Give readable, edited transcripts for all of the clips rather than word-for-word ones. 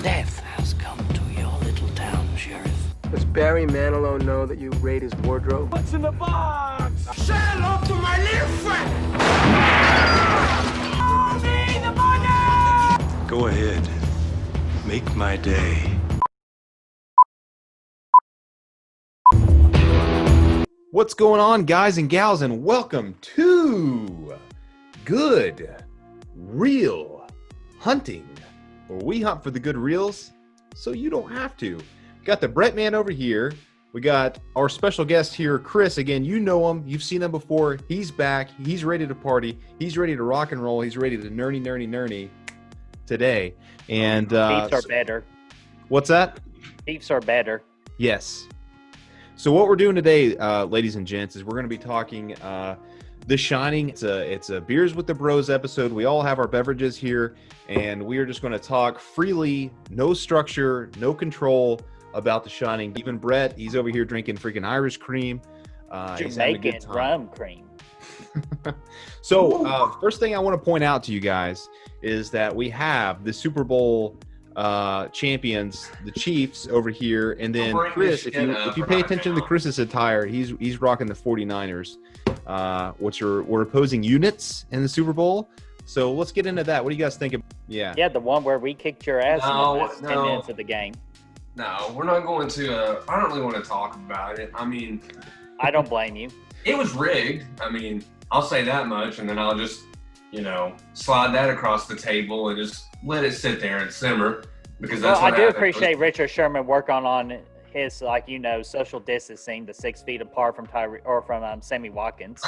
Death has come to your little town, Sheriff. Does Barry Manilow know that you raid his wardrobe? What's in the box? Say hello to my little friend! Need the money! Go ahead. Make my day. What's going on, guys and gals, and welcome to Good Real Hunting, where we hunt for the good reels so you don't have to. Got the Brett man over here. We got our special guest here, Chris. Again, you know him. You've seen him before. He's back. He's ready to party. He's ready to rock and roll. He's ready to nerdy today. And Beefs are better. What's that? Beefs are better. Yes. So what we're doing today, ladies and gents, is we're going to be talking The Shining. It's a Beers with the Bros episode. We all have our beverages here, and we are just going to talk freely, no structure, no control about The Shining. Even Brett, he's over here drinking freaking Irish cream. Jamaican rum cream. So first thing I want to point out to you guys is that we have the Super Bowl champions, the Chiefs, over here, and then Chris, if you pay attention to Chris's attire, he's rocking the 49ers, which we're opposing units in the Super Bowl. So let's get into that. What do you guys think of? Yeah, the one where we kicked your ass in the last 10 minutes of the game. No, we're not going to. I don't really want to talk about it. I mean, I don't blame you. It was rigged. I mean, I'll say that much, and then I'll just, slide that across the table and just let it sit there and simmer, because that's what I do appreciate Richard Sherman working on his, social distancing, the 6 feet apart from Sammy Watkins.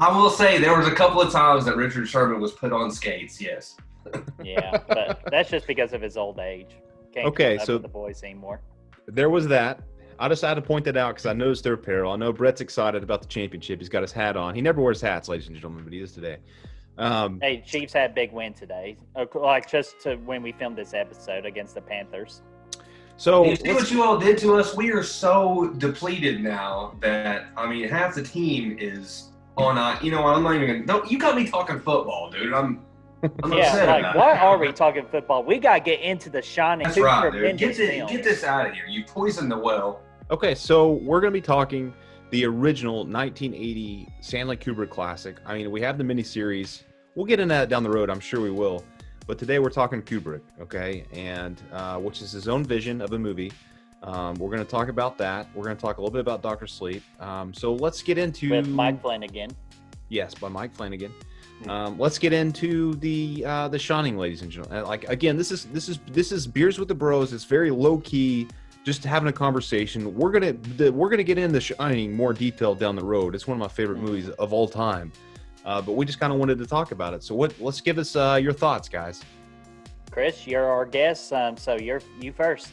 I will say there was a couple of times that Richard Sherman was put on skates. Yes. Yeah, but that's just because of his old age. Can't keep up with the boys anymore. There was that. I just had to point that out because I noticed their apparel. I know Brett's excited about the championship. He's got his hat on. He never wears hats, ladies and gentlemen, but he is today. Hey, Chiefs had a big win today. Like just to when we filmed this episode against the Panthers. So you see what you all did to us? We are so depleted now that half the team is on. I'm not even gonna. No, you got me talking football, dude. I'm upset about why are we talking football? We gotta get into The Shining. That's right, dude. Get this out of here. You poisoned the well. Okay, so we're going to be talking the original 1980 Stanley Kubrick classic. We have the miniseries. We'll get into that down the road. I'm sure we will. But today we're talking Kubrick, okay? And which is his own vision of a movie. We're going to talk about that. We're going to talk a little bit about Dr. Sleep. So let's get into... With Mike Flanagan. Yes, by Mike Flanagan. Let's get into the Shining, ladies and gentlemen. Again, this is Beers with the Bros. It's very low key, just having a conversation. We're gonna get into Shining more detail down the road. It's one of my favorite movies of all time. But we just kind of wanted to talk about it. So let's give us your thoughts, guys. Chris, you're our guest, so you first.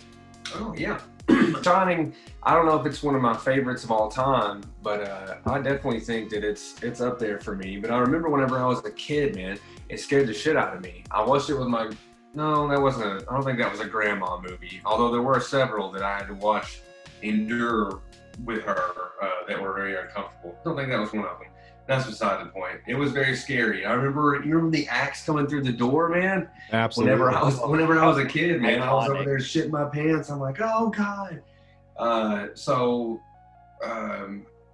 Oh yeah. Shining, I don't know if it's one of my favorites of all time, but I definitely think that it's up there for me. But I remember whenever I was a kid, man, it scared the shit out of me. I watched it with I don't think that was a grandma movie, although there were several that I had to watch endure with her that were very uncomfortable. I don't think that was one of them. That's beside the point. It was very scary. You remember the axe coming through the door, man? Absolutely. Whenever I was a kid, man, I was over there shitting my pants. I'm like, oh God.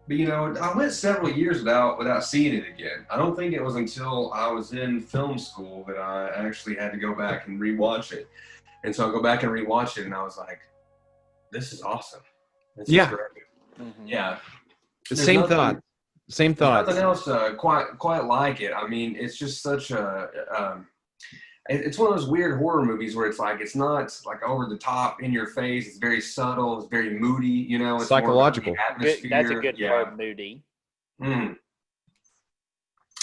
But I went several years without seeing it again. I don't think it was until I was in film school that I actually had to go back and rewatch it. And so I go back and rewatch it, and I was like, this is awesome. This is great. Mm-hmm. Yeah. Same thought. Nothing else quite like it. It's just such it's one of those weird horror movies where it's not like over the top in your face. It's very subtle. It's very moody. It's psychological. That's a good word, moody. Mm.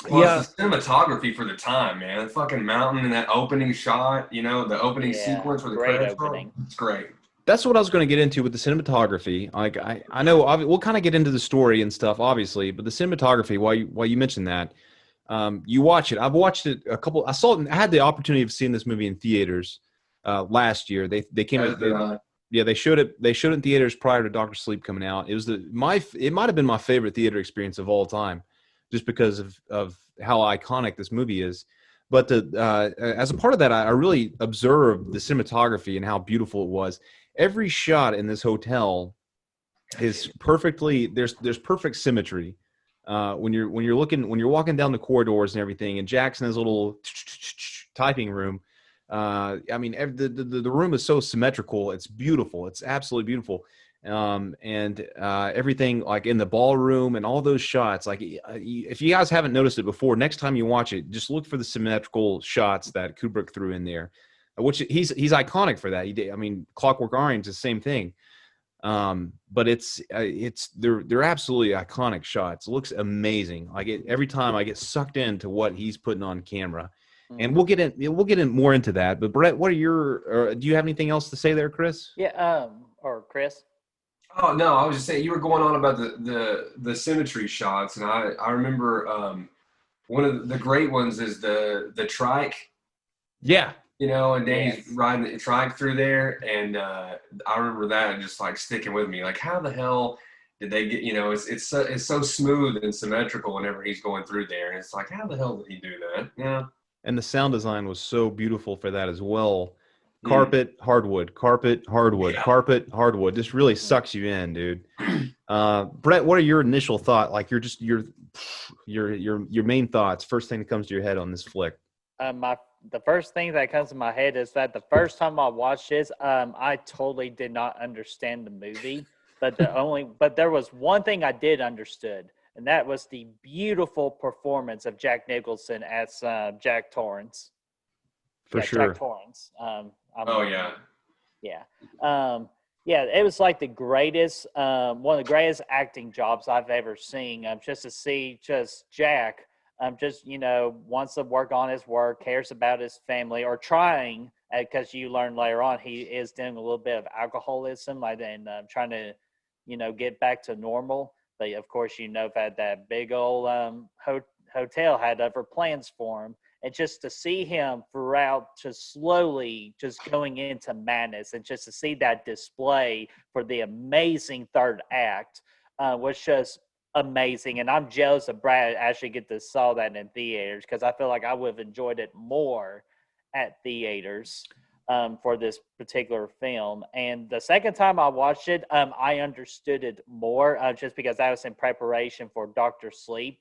Well, it's the cinematography for the time, man. The fucking mountain and that opening shot. The opening sequence where the credits roll. It's great. That's what I was going to get into with the cinematography. I know we'll kind of get into the story and stuff, obviously, but the cinematography. While you mentioned that, you watch it. I've watched it a couple. I had the opportunity of seeing this movie in theaters last year. They came out. They showed it. They showed it in theaters prior to Dr. Sleep coming out. It was it might have been my favorite theater experience of all time, just because of how iconic this movie is. But as a part of that, I really observed the cinematography and how beautiful it was. Every shot in this hotel is perfectly there's perfect symmetry. When you're walking down the corridors and everything, and Jack's in his little typing room. I mean, the room is so symmetrical. It's beautiful. It's absolutely beautiful. And everything like in the ballroom and all those shots, like if you guys haven't noticed it before, next time you watch it, just look for the symmetrical shots that Kubrick threw in there, which he's iconic for that. I mean, Clockwork Orange is the same thing. But they're absolutely iconic shots. It looks amazing. Like every time I get sucked into what he's putting on camera. And we'll get in more into that. But Brett, what are do you have anything else to say there, Chris? Yeah, or Chris. Oh no, I was just saying you were going on about the symmetry shots, and I remember one of the great ones is the trike. Yeah. And Danny's riding the trike through there, and I remember that just like sticking with me. Like, how the hell did they get? It's so smooth and symmetrical whenever he's going through there, and it's like, how the hell did he do that? Yeah. And the sound design was so beautiful for that as well. Carpet, hardwood, carpet, hardwood, carpet, hardwood. This really sucks you in, dude. Brett, what are your initial thought? Like your main thoughts, first thing that comes to your head on this flick? The first thing that comes to my head is that the first time I watched this, I totally did not understand the movie. But there was one thing I did understood, and that was the beautiful performance of Jack Nicholson as Jack Torrance. For sure. Jack Torrance. Yeah. It was like the greatest, one of the greatest acting jobs I've ever seen. Just to see Jack, wants to work on his work, cares about his family, or trying, because you learn later on he is doing a little bit of alcoholism, and trying to, get back to normal. But of course, that big old hotel had other plans for him. And just to see him throughout, just slowly just going into madness, and just to see that display for the amazing third act was just amazing. And I'm jealous of Brad actually get to saw that in theaters, because I feel like I would have enjoyed it more at theaters for this particular film. And the second time I watched it, I understood it more just because I was in preparation for Dr. Sleep.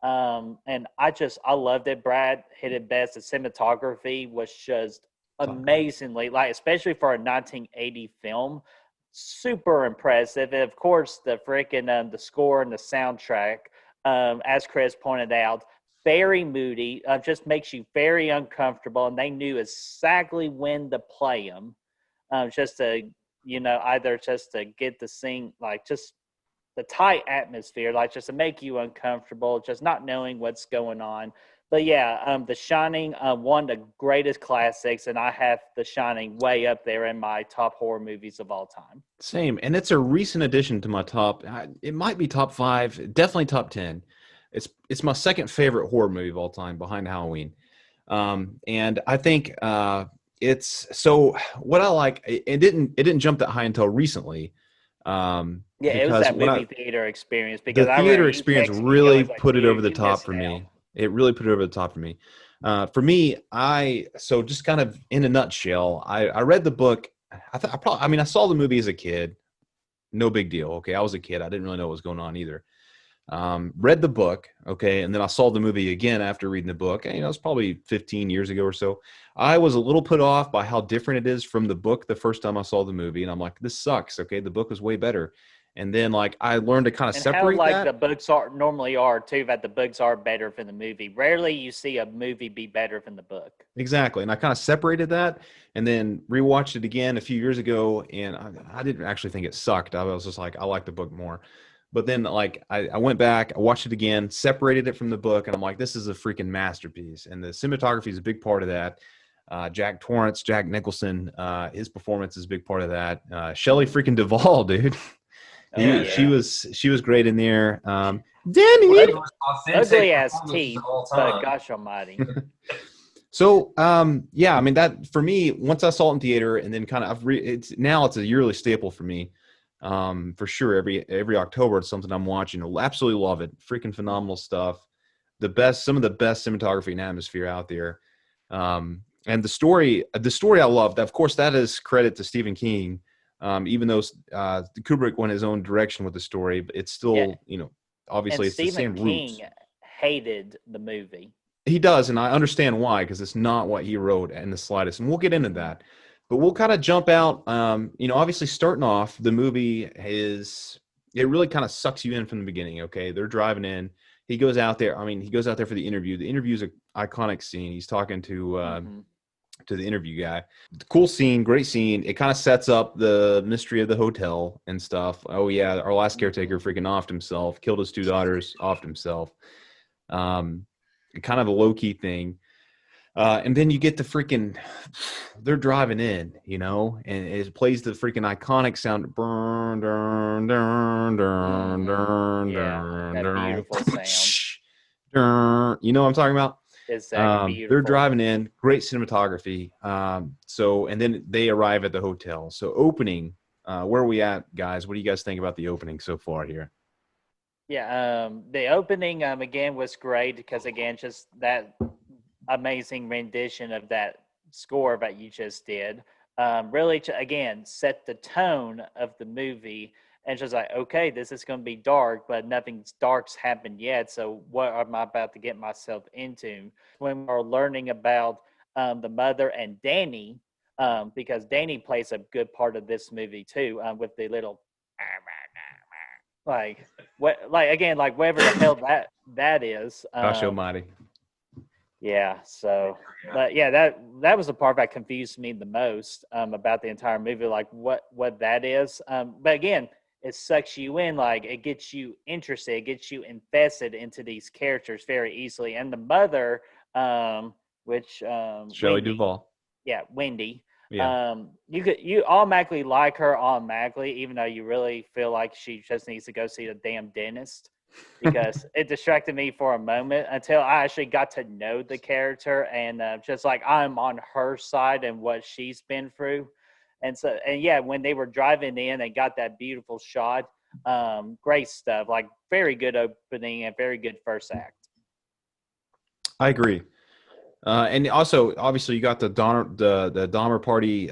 And I loved it. Brad hit it best. The cinematography was just amazingly, especially for a 1980 film, super impressive. And of course, the freaking the score and the soundtrack, as Chris pointed out, very moody, just makes you very uncomfortable. And they knew exactly when to play them, just to either just to get the scene, just the tight atmosphere, just to make you uncomfortable, just not knowing what's going on. But yeah, The Shining, one of the greatest classics, and I have The Shining way up there in my top horror movies of all time. Same, and it's a recent addition to my top. It might be top 5, definitely top 10. It's my second favorite horror movie of all time, behind Halloween. And I think it's so. What I like, it didn't jump that high until recently. It was that movie theater experience, because the theater experience really put it over the top for me. It really put it over the top for me. For me, so just kind of in a nutshell, I read the book. I saw the movie as a kid. No big deal. Okay, I was a kid. I didn't really know what was going on either. Read the book, okay, and then I saw the movie again after reading the book. And, it's probably 15 years ago or so. I was a little put off by how different it is from the book the first time I saw the movie, and I'm like, this sucks. Okay, the book was way better. And then, I learned to kind of separate that. The books normally are, too, that the books are better than the movie. Rarely you see a movie be better than the book. Exactly. And I kind of separated that and then rewatched it again a few years ago, and I didn't actually think it sucked. I was just like, I like the book more. But then, I went back, I watched it again, separated it from the book, and I'm like, this is a freaking masterpiece. And the cinematography is a big part of that. Jack Torrance, Jack Nicholson, his performance is a big part of that. Shelley freaking Duvall, dude. She was great in there. Danny, ugly ass teeth, but gosh almighty. So that for me, once I saw it in theater, and then kind of it's a yearly staple for me. For sure, every October it's something I'm watching. I absolutely love it. Freaking phenomenal stuff. some of the best cinematography and atmosphere out there. And the story I loved. Of course, that is credit to Stephen King. Even though Kubrick went his own direction with the story, but it's still, obviously it's the same roots. Stephen King hated the movie. He does, and I understand why, because it's not what he wrote in the slightest. And we'll get into that. But we'll kind of jump out. Obviously starting off, the movie it really kind of sucks you in from the beginning, okay? They're driving in. He goes out there. He goes out there for the interview. The interview is an iconic scene. He's talking to the interview guy. Cool scene, great scene. It kind of sets up the mystery of the hotel and stuff. Oh yeah, our last caretaker freaking offed himself, killed his 2 daughters, offed himself. Kind of a low-key thing. And then you get the freaking, they're driving in, and it plays the freaking iconic sound. Burn, dun, dun, dun, dun, Yeah, that dun, beautiful sound. dun. You know what I'm talking about? It's beautiful. They're driving in, great cinematography. And then they arrive at the hotel. So opening, where are we at, guys? What do you guys think about the opening so far here? Yeah, the opening again was great because again, just that amazing rendition of that score that you just did really again set the tone of the movie. And just like, okay, this is going to be dark, but nothing dark's happened yet. So what am I about to get myself into? When we're learning about the mother and Danny, because Danny plays a good part of this movie too, with the little whatever the hell that is. Gosh almighty. Yeah. So, but yeah, that was the part that confused me the most about the entire movie, like what that is. But again, it sucks you in, like it gets you interested, it gets you invested into these characters very easily. And the mother, which Shelley Duvall. Yeah, Wendy. Yeah. You automatically like her automatically, even though you really feel like she just needs to go see the damn dentist, because it distracted me for a moment until I actually got to know the character and just like I'm on her side and what she's been through. And so, and yeah, when they were driving in and got that beautiful shot, great stuff, like very good opening and very good first act. I agree. And also, obviously, you got the Dahmer party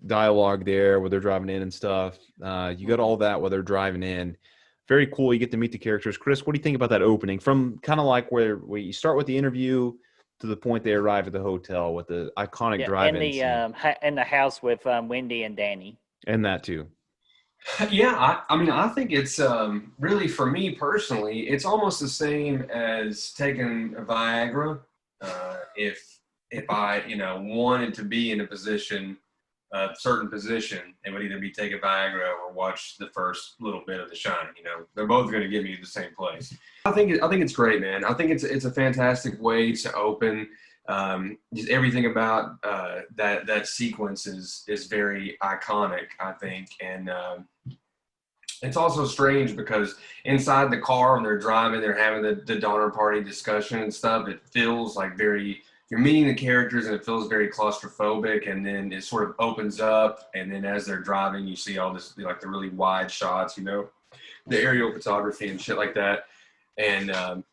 dialogue there where they're driving in and stuff. You got all that while they're driving in. Very cool. You get to meet the characters. Chris, what do you think about that opening? From kind of like where you start with the interview to the point they arrive at the hotel with the iconic drive-in scene. In the house with Wendy and Danny. And that too. Yeah, I think it's really, for me personally, it's almost the same as taking a Viagra. If I wanted to be in a certain position, it would either be take a Viagra or watch the first little bit of The Shining. They're both going to get me to the same place. I think it's great, man. I think it's a fantastic way to open. Just everything about that sequence is very iconic, I think, and it's also strange because inside the car when they're driving, they're having the Donner Party discussion and stuff. It feels like you're meeting the characters and it feels very claustrophobic, and then it sort of opens up, and then as they're driving, you see all this, like the really wide shots, the aerial photography and shit like that. And I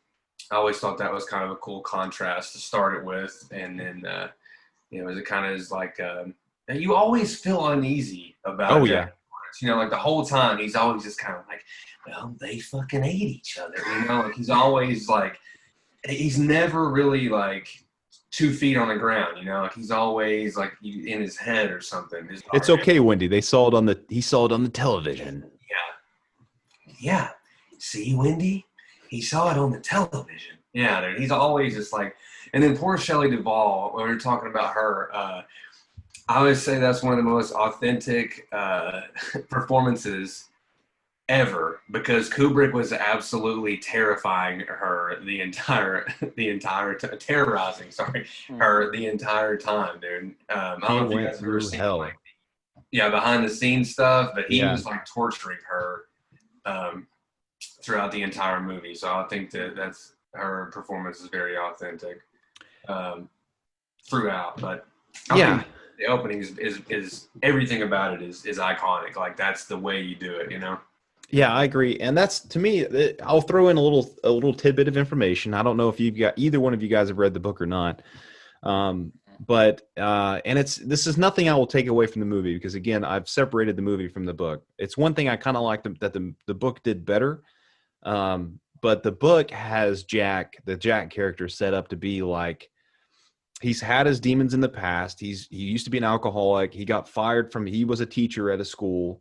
always thought that was kind of a cool contrast to start it with. And then, it kind of is like, you always feel uneasy about it. Oh, yeah. Like the whole time, he's always just kind of like, well, they fucking hate each other. Like he's always like, he's never really like 2 feet on the ground. Like he's always like in his head or something. It's okay, Wendy. He saw it on the television. Yeah. See, Wendy, he saw it on the television. Yeah, dude, he's always just like, and then poor Shelley Duvall. When we were talking about her, I always say that's one of the most authentic performances ever, because Kubrick was absolutely terrifying her terrorizing her the entire time, dude. I don't know if you guys have ever seen hell. Behind the scenes stuff, but he was like torturing her throughout the entire movie. So I think that's her performance is very authentic throughout. But I think the opening is everything about it is iconic. Like that's the way you do it, Yeah, I agree, and that's to me. I'll throw in a little tidbit of information. I don't know if you've got either one of you guys have read the book or not, but and this is nothing I will take away from the movie because again, I've separated the movie from the book. It's one thing I kind of liked that the book did better, but the book has the Jack character set up to be like he's had his demons in the past. He used to be an alcoholic. He was a teacher at a school.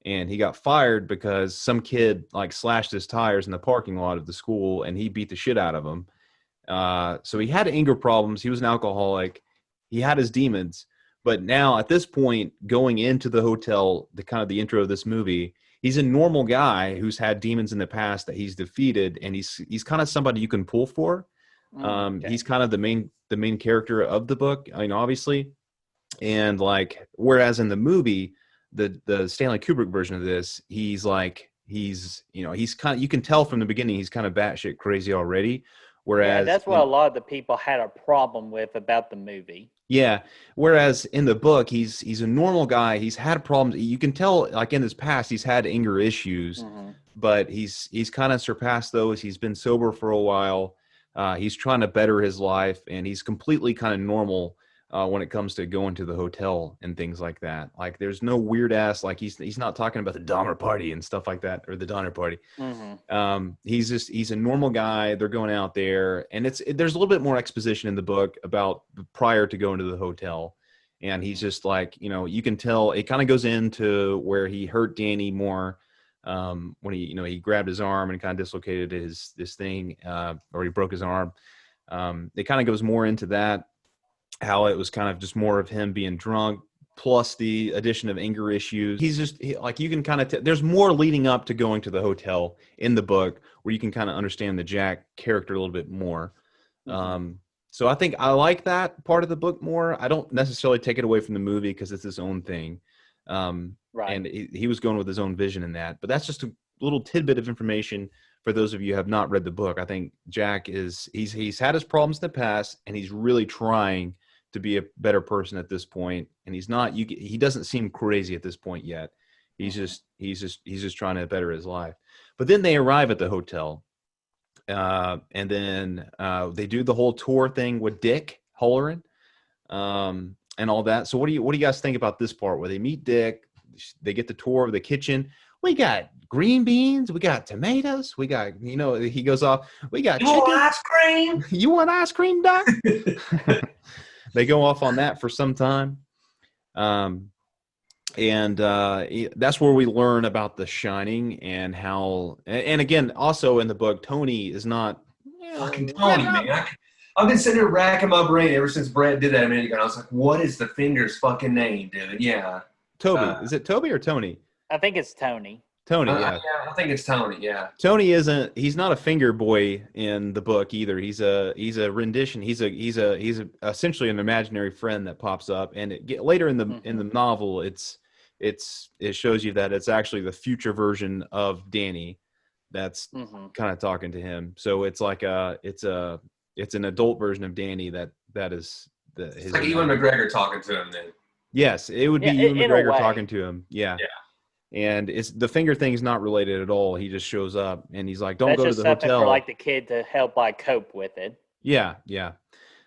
And he got fired because some kid like slashed his tires in the parking lot of the school and he beat the shit out of him. So he had anger problems. He was an alcoholic. He had his demons. But now at this point, going into the hotel, the intro of this movie, he's a normal guy who's had demons in the past that he's defeated. And he's kind of somebody you can pull for. Okay. He's kind of the main character of the book, I mean, obviously. And like, whereas in the movie, the Stanley Kubrick version of this, he's kind of, you can tell from the beginning he's kind of batshit crazy already. Whereas that's what a lot of the people had a problem with about the movie. Yeah. Whereas in the book, he's a normal guy. He's had problems. You can tell like in his past, he's had anger issues, but he's kind of surpassed those. He's been sober for a while. He's trying to better his life and he's completely kind of normal. When it comes to going to the hotel and things like that, like there's no weird ass, like he's not talking about the Dahmer party and stuff like that or the Donner party. He's a normal guy. They're going out there and there's a little bit more exposition in the book about prior to going to the hotel. And he's just like, you can tell it kind of goes into where he hurt Danny more when he grabbed his arm and kind of dislocated this thing or he broke his arm. It kind of goes more into that. How it was kind of just more of him being drunk, plus the addition of anger issues. Like you can kind of there's more leading up to going to the hotel in the book where you can kind of understand the Jack character a little bit more. So I think I like that part of the book more. I don't necessarily take it away from the movie because it's his own thing. Right. And he was going with his own vision in that. But that's just a little tidbit of information for those of you who have not read the book. I think Jack he's had his problems in the past and he's really trying to be a better person at this point, and he's not. He doesn't seem crazy at this point yet. He's just trying to better his life. But then they arrive at the hotel, and then they do the whole tour thing with Dick Halloran, and all that. So what do you guys think about this part where they meet Dick? They get the tour of the kitchen. We got green beans. We got tomatoes. We got he goes off. We got chicken. Want ice cream? You want ice cream, Doc? They go off on that for some time. And that's where we learn about The Shining and how, and again, also in the book, Tony is not fucking Tony, man. I've been sitting there racking my brain ever since Brett did that a minute ago. I was like, what is the finger's fucking name, dude? Yeah. Toby. Is it Toby or Tony? I think it's Tony. Tony, yeah. I think it's Tony, yeah. Tony he's not a finger boy in the book either. He's a rendition. He's essentially an imaginary friend that pops up, and later in the novel, it shows you that it's actually the future version of Danny that's kind of talking to him. So it's like it's an adult version of Danny that is it's like Ewan McGregor talking to him then. Yes, it would be Ewan McGregor talking to him. Yeah. Yeah. And the finger thing is not related at all. He just shows up and he's like, "Don't go to the hotel." For like the kid to help cope with it. Yeah, yeah.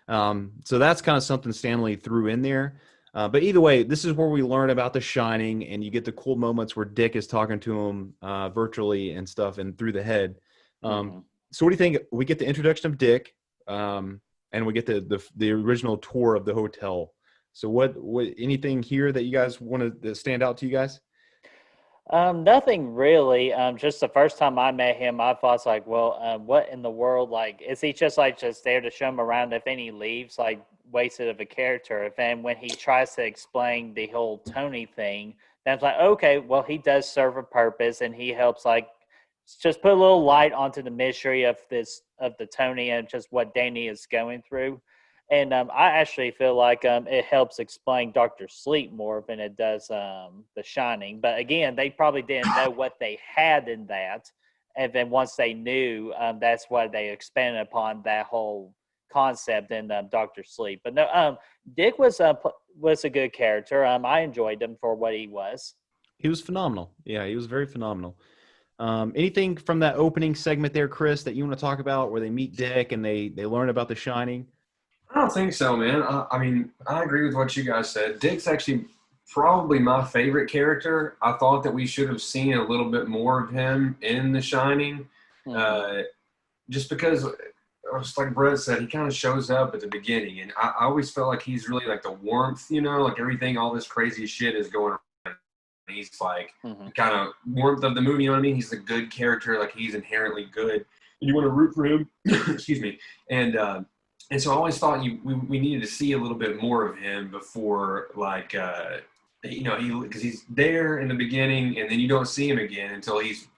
So that's kind of something Stanley threw in there. But either way, this is where we learn about The Shining, and you get the cool moments where Dick is talking to him virtually and stuff, and through the head. So what do you think? We get the introduction of Dick, and we get the original tour of the hotel. So what anything here that you guys want to stand out to you guys? Nothing really. Just the first time I met him, I thought like, well, what in the world? Like, is he just there to show him around? If any leaves, wasted of a character. And when he tries to explain the whole Tony thing, that's like, okay, well, he does serve a purpose, and he helps just put a little light onto the mystery of the Tony and just what Danny is going through. And I actually feel like it helps explain Dr. Sleep more than it does The Shining. But again, they probably didn't know what they had in that. And then once they knew, that's why they expanded upon that whole concept in Dr. Sleep. But no, Dick was a good character. I enjoyed him for what he was. He was phenomenal. Yeah, he was very phenomenal. Anything from that opening segment there, Chris, that you want to talk about where they meet Dick and they learn about The Shining? I don't think so, man. I mean, I agree with what you guys said. Dick's actually probably my favorite character. I thought that we should have seen a little bit more of him in The Shining, just because, just like Brett said, he kind of shows up at the beginning, and I always felt like he's really like the warmth, you know, like everything, all this crazy shit is going on. He's like the kind of warmth of the movie, you know what I mean? He's a good character, like he's inherently good, and you want to root for him. Excuse me, and so I always thought we needed to see a little bit more of him before, like, you know, because he's there in the beginning, and then you don't see him again until he's,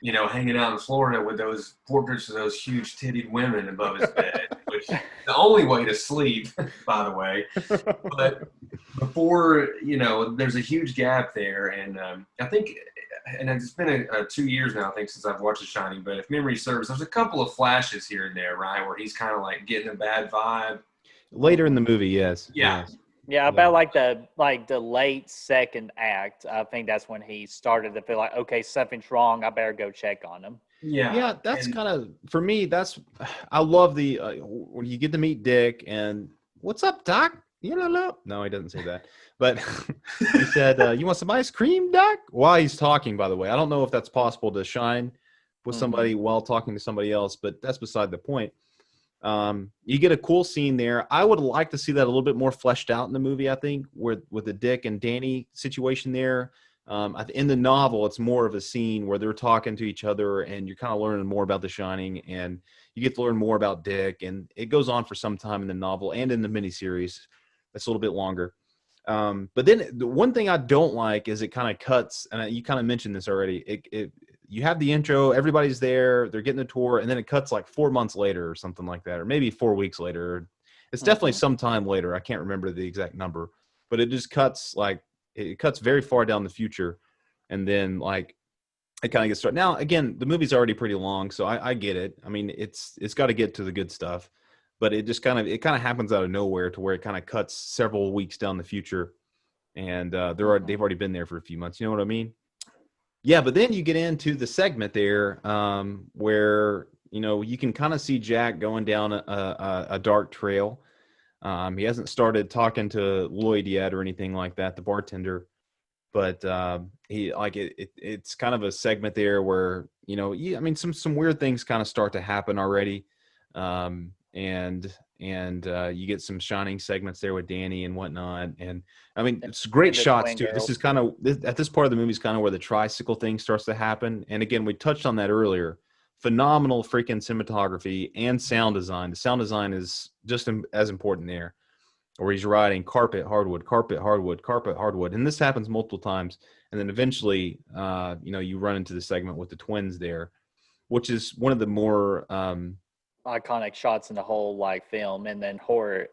you know, hanging out in Florida with those portraits of those huge tittied women above his bed, which is the only way to sleep, by the way. But before, you know, there's a huge gap there, and I think, and it's been 2 years now, I think, since I've watched The Shining, but if memory serves, there's a couple of flashes here and there, right, where he's kind of like getting a bad vibe. Later in the movie, yes. Yeah. Yes. Yeah, about like the late second act, I think that's when he started to feel like, okay, something's wrong. I better go check on him. Yeah, that's kind of, for me, I love the when you get to meet Dick and what's up, Doc? You know, no, he doesn't say that, but he said, "You want some ice cream, Doc?" While he's talking, by the way, I don't know if that's possible to shine with somebody while talking to somebody else, but that's beside the point. You get a cool scene there. I would like to see that a little bit more fleshed out in the movie, I think, with the Dick and Danny situation there. In the novel, it's more of a scene where they're talking to each other and you're kind of learning more about The Shining, and you get to learn more about Dick, and it goes on for some time in the novel and in the miniseries. It's a little bit longer. But then the one thing I don't like is it kind of cuts, and you kind of mentioned this already. You have the intro, everybody's there, they're getting the tour, and then it cuts like 4 months later or something like that, or maybe 4 weeks later. It's definitely some time later. I can't remember the exact number, but it just cuts it cuts very far down the future, and then like it kind of gets started. Now, again, the movie's already pretty long, so I get it. I mean, it's got to get to the good stuff, but it just kind of happens out of nowhere to where it kind of cuts several weeks down the future, and they've already been there for a few months. You know what I mean? Yeah, but then you get into the segment there where, you know, you can kind of see Jack going down a dark trail. He hasn't started talking to Lloyd yet or anything like that, the bartender. But it's kind of a segment there where, you know, I mean, some weird things kind of start to happen already. And you get some Shining segments there with Danny and whatnot, and I mean it's great shots too. This is kind of at this part of the movie is kind of where the tricycle thing starts to happen, and again we touched on that earlier. Phenomenal freaking cinematography and sound design. The sound design is just as important there, where he's riding carpet, hardwood, carpet, hardwood, carpet, hardwood, and this happens multiple times, and then eventually you know, you run into the segment with the twins there, which is one of the more iconic shots in the whole like film, and then horror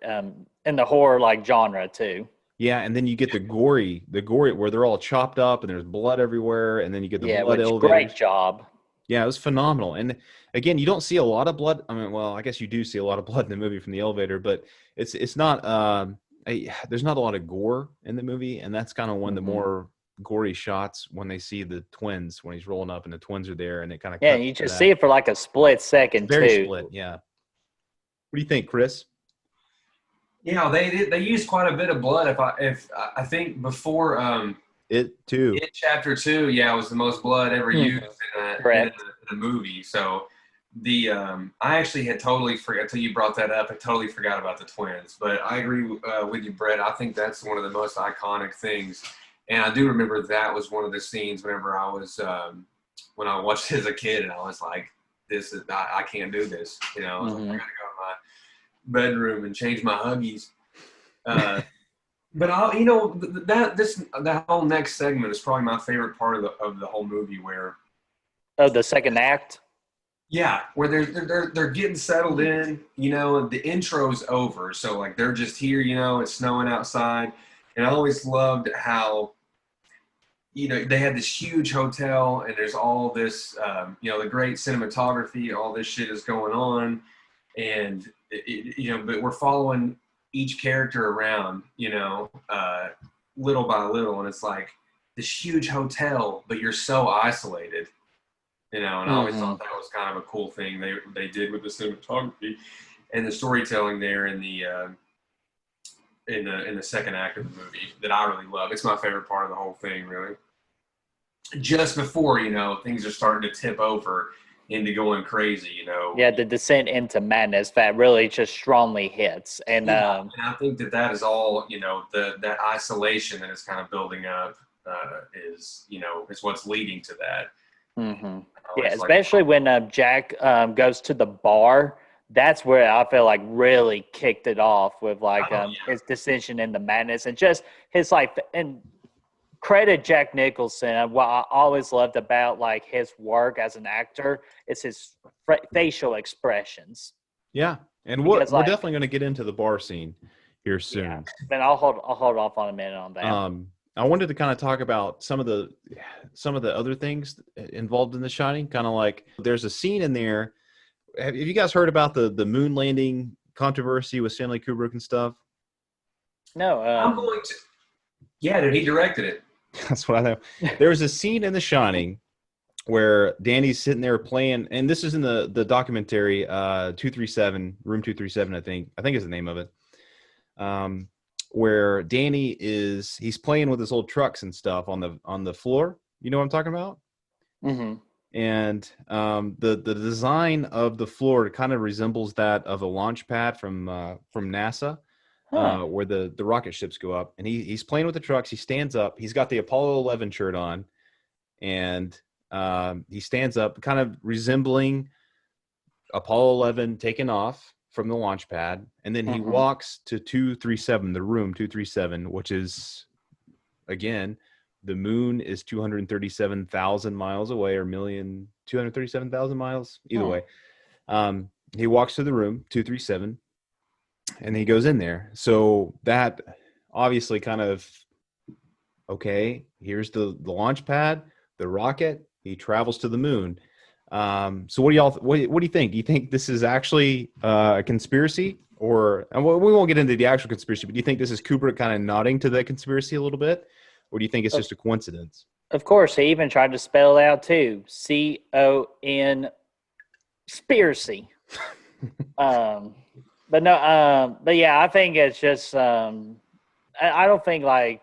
in the horror like genre too. Yeah, and then you get the gory where they're all chopped up and there's blood everywhere, and then you get the blood elevators. Great job. Yeah, it was phenomenal. And again, you don't see a lot of blood. I mean, well, I guess you do see a lot of blood in the movie from the elevator, but it's not there's not a lot of gore in the movie, and that's kind of one of the more gory shots when they see the twins, when he's rolling up and the twins are there, and it kind of you just see it for like a split second. Very split. Yeah. What do you think, Chris? Yeah, they used quite a bit of blood. If I think before It Chapter 2, yeah, was the most blood ever used in a movie. So I actually had totally forgot until you brought that up. I totally forgot about the twins, but I agree with you, Brett. I think that's one of the most iconic things. And I do remember that was one of the scenes whenever I was, when I watched it as a kid, and I was like, I can't do this. You know, I was like, I gotta go to my bedroom and change my Huggies. But you know, that whole next segment is probably my favorite part of the whole movie, where the second act. Yeah, where they're getting settled in, you know, the intro's over, so like they're just here, you know, it's snowing outside, and I always loved how, you know, they had this huge hotel, and there's all this, you know, the great cinematography, all this shit is going on, and you know, but we're following each character around, you know, little by little, and it's like this huge hotel, but you're so isolated. And I always thought that was kind of a cool thing they did with the cinematography and the storytelling there in the second act of the movie that I really love. It's my favorite part of the whole thing, really. Just before, things are starting to tip over into going crazy, Yeah, the descent into madness that really just strongly hits. And, and I think that is all, that isolation that is kind of building up is what's leading to that. Mm-hmm. Yeah, especially when Jack goes to the bar. That's where I feel like really kicked it off with his decision into madness and just his and credit Jack Nicholson. What I always loved about his work as an actor is his facial expressions. Yeah, and we're definitely going to get into the bar scene here soon. Yeah, but I'll hold off on a minute on that. I wanted to kind of talk about some of the other things involved in The Shining. Kind of like there's a scene in there. Have you guys heard about the moon landing controversy with Stanley Kubrick and stuff? No. I'm going to. Yeah, dude, he directed it. That's what I know. There was a scene in The Shining where Danny's sitting there playing, and this is in the documentary 237, Room 237, I think is the name of it. Where Danny he's playing with his old trucks and stuff on the floor. You know what I'm talking about? Mm-hmm. And the design of the floor kind of resembles that of a launch pad from NASA, where the rocket ships go up. And he's playing with the trucks. He stands up. He's got the Apollo 11 shirt on, and he stands up, kind of resembling Apollo 11 taking off from the launch pad, and then he walks to 237, the room 237, which is, again, the moon is 237,000 miles away, or 237,000 miles, either way. He walks to the room 237, and he goes in there. So that obviously kind of, okay, here's the launch pad, the rocket, he travels to the moon. So what do you think? Do you think this is actually a conspiracy, and we won't get into the actual conspiracy, but do you think this is Kubrick kind of nodding to that conspiracy a little bit, or do you think it's just a coincidence? Of course, he even tried to spell it out too. C-O-N spiracy. But yeah, I think it's just I don't think I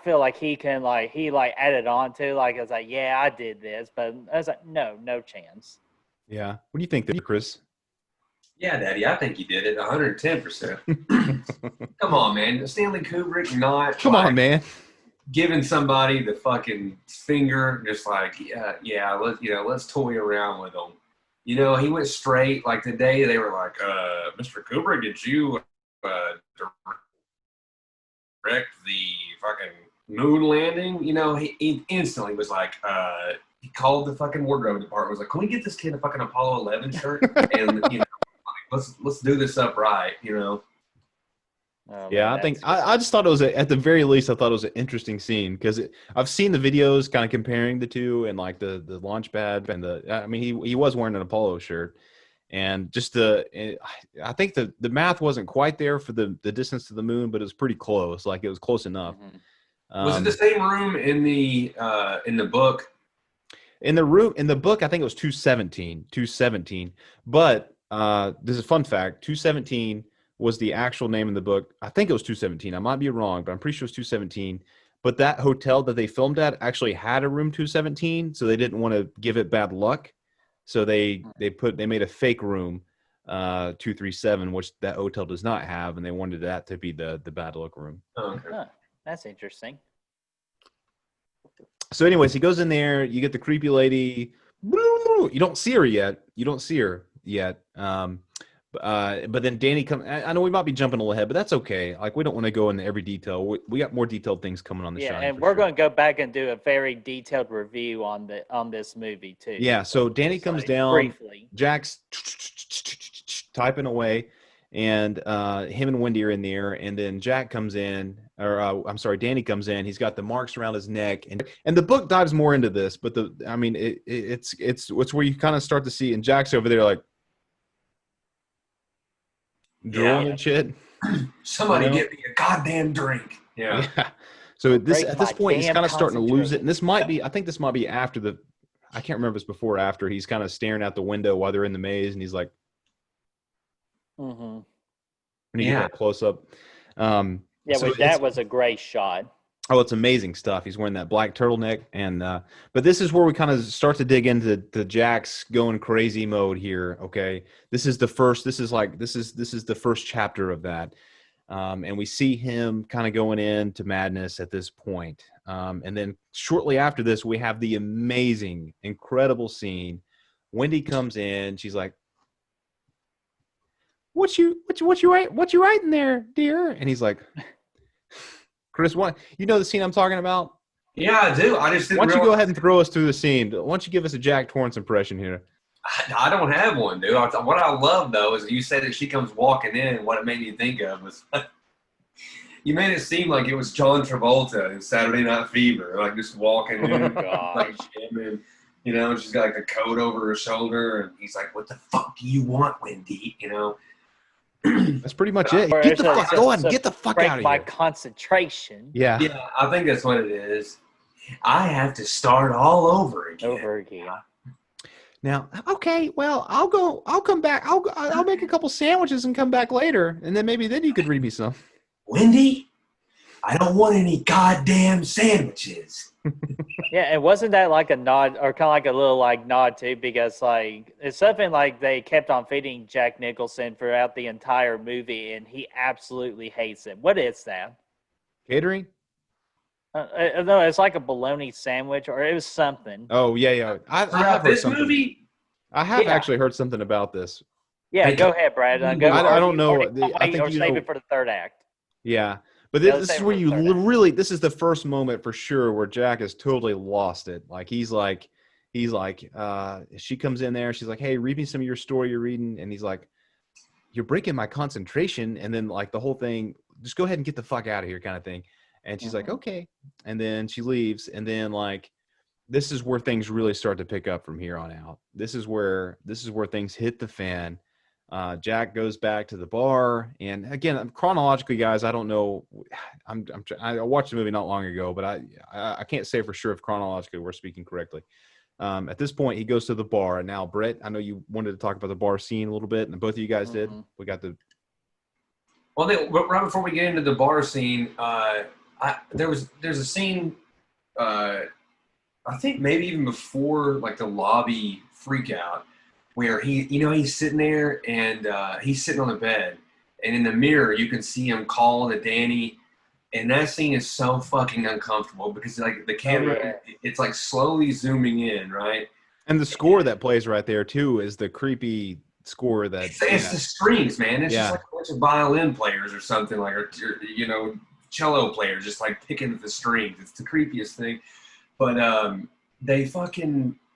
feel like he can added on to it's yeah, I did this, but I was like, no chance. Yeah. What do you think there, Chris? Yeah, Daddy, I think he did it 110%. Come on, man. Stanley Kubrick not Come on, man. Giving somebody the fucking finger, just let's toy around with him. He went straight. Like the day they were like, Mr. Kubrick, did you direct the fucking moon landing? He instantly was like, he called the fucking wardrobe department. Was like, can we get this kid a fucking Apollo 11 shirt? And let's do this up right. Yeah, I think I just thought it was at the very least, I thought it was an interesting scene because I've seen the videos kind of comparing the two and the launch pad and he was wearing an Apollo shirt, and just I think the math wasn't quite there for the distance to the moon, but it was pretty close. It was close enough. Mm-hmm. Was it the same room in the book? In the book, I think it was 217, but this is a fun fact. 217 was the actual name in the book. I think it was 217. I might be wrong, but I'm pretty sure it was 217. But that hotel that they filmed at actually had a room 217, so they didn't want to give it bad luck. So they made a fake room 237, which that hotel does not have, and they wanted that to be the bad luck room. Oh, okay. Huh, that's interesting. So anyways, he goes in there, you get the creepy lady. You don't see her yet. But then Danny comes. I know we might be jumping a little ahead, but that's okay. We don't want to go into every detail. We got more detailed things coming on the show. Yeah, and we're going to go back and do a very detailed review on this movie too. Yeah, so Danny comes down. Briefly. Jack's typing away, and him and Wendy are in there, and then Jack comes in, Danny comes in. He's got the marks around his neck, and the book dives more into this, but it's where you kind of start to see, and Jack's over there drooling and shit. Somebody get me a goddamn drink. Yeah. So at this point, he's kind of starting to lose it, and I think this might be after I can't remember if it's before or after. He's kind of staring out the window while they're in the maze, and he's like, Mm-hmm. and you get that close up. That was a great shot. Oh, it's amazing stuff. He's wearing that black turtleneck, and but this is where we kind of start to dig into the Jack's going crazy mode here. Okay, this is the first. This is the first chapter of that, and we see him kind of going into madness at this point. And then shortly after this, we have the amazing, incredible scene. Wendy comes in. She's like, "What you writing there, dear?" And he's like, Chris, you know the scene I'm talking about? Yeah, I do. I just didn't Why don't you go ahead and throw us through the scene? Why don't you give us a Jack Torrance impression here? I don't have one, dude. What I love, though, is you said that she comes walking in, and what it made me think of was you made it seem like it was John Travolta in Saturday Night Fever, like just walking in, like and, you know, she's got like a coat over her shoulder, and he's like, "What the fuck do you want, Wendy?" You know. That's pretty much it. Get the fuck, go ahead and get the fuck out of here. My concentration. Yeah. Yeah, I think that's what it is. I have to start all over again. Now, okay, well, I'll come back. I'll make a couple sandwiches and come back later, and then maybe you could read me some. Wendy, I don't want any goddamn sandwiches. Yeah, and wasn't that like a nod, or kind of like a little like nod too? Because like it's something like they kept on feeding Jack Nicholson throughout the entire movie, and he absolutely hates it. What is that? Catering? No, it's like a bologna sandwich, or it was something. Oh yeah. I have heard something. Movie. I have actually heard something about this. Yeah, go ahead, Brad. Go. I don't know. I think or save it for the third act. Yeah. But this is where you really, this is the first moment for sure where Jack has totally lost it. Like, he's like, she comes in there. She's like, "Hey, read me some of your story you're reading." And he's like, "You're breaking my concentration." And then like the whole thing, just go ahead and get the fuck out of here kind of thing. And she's like, "Okay." And then she leaves. And then like, this is where things really start to pick up from here on out. This is where things hit the fan. Jack goes back to the bar, and again, chronologically, guys, I don't know. I watched the movie not long ago, but I can't say for sure if chronologically we're speaking correctly. At this point, he goes to the bar, and now Brett, I know you wanted to talk about the bar scene a little bit, and both of you guys did. We got the. Well, right before we get into the bar scene, there's a scene. I think maybe even before like the lobby freak out, where he's sitting there and he's sitting on the bed, and in the mirror you can see him call to Danny, and that scene is so fucking uncomfortable because like the camera, it's like slowly zooming in, right? And the score that plays right there too is the creepy score that it's the strings, man. It's just like a bunch of violin players or something, like or cello players just like picking at the strings. It's the creepiest thing. But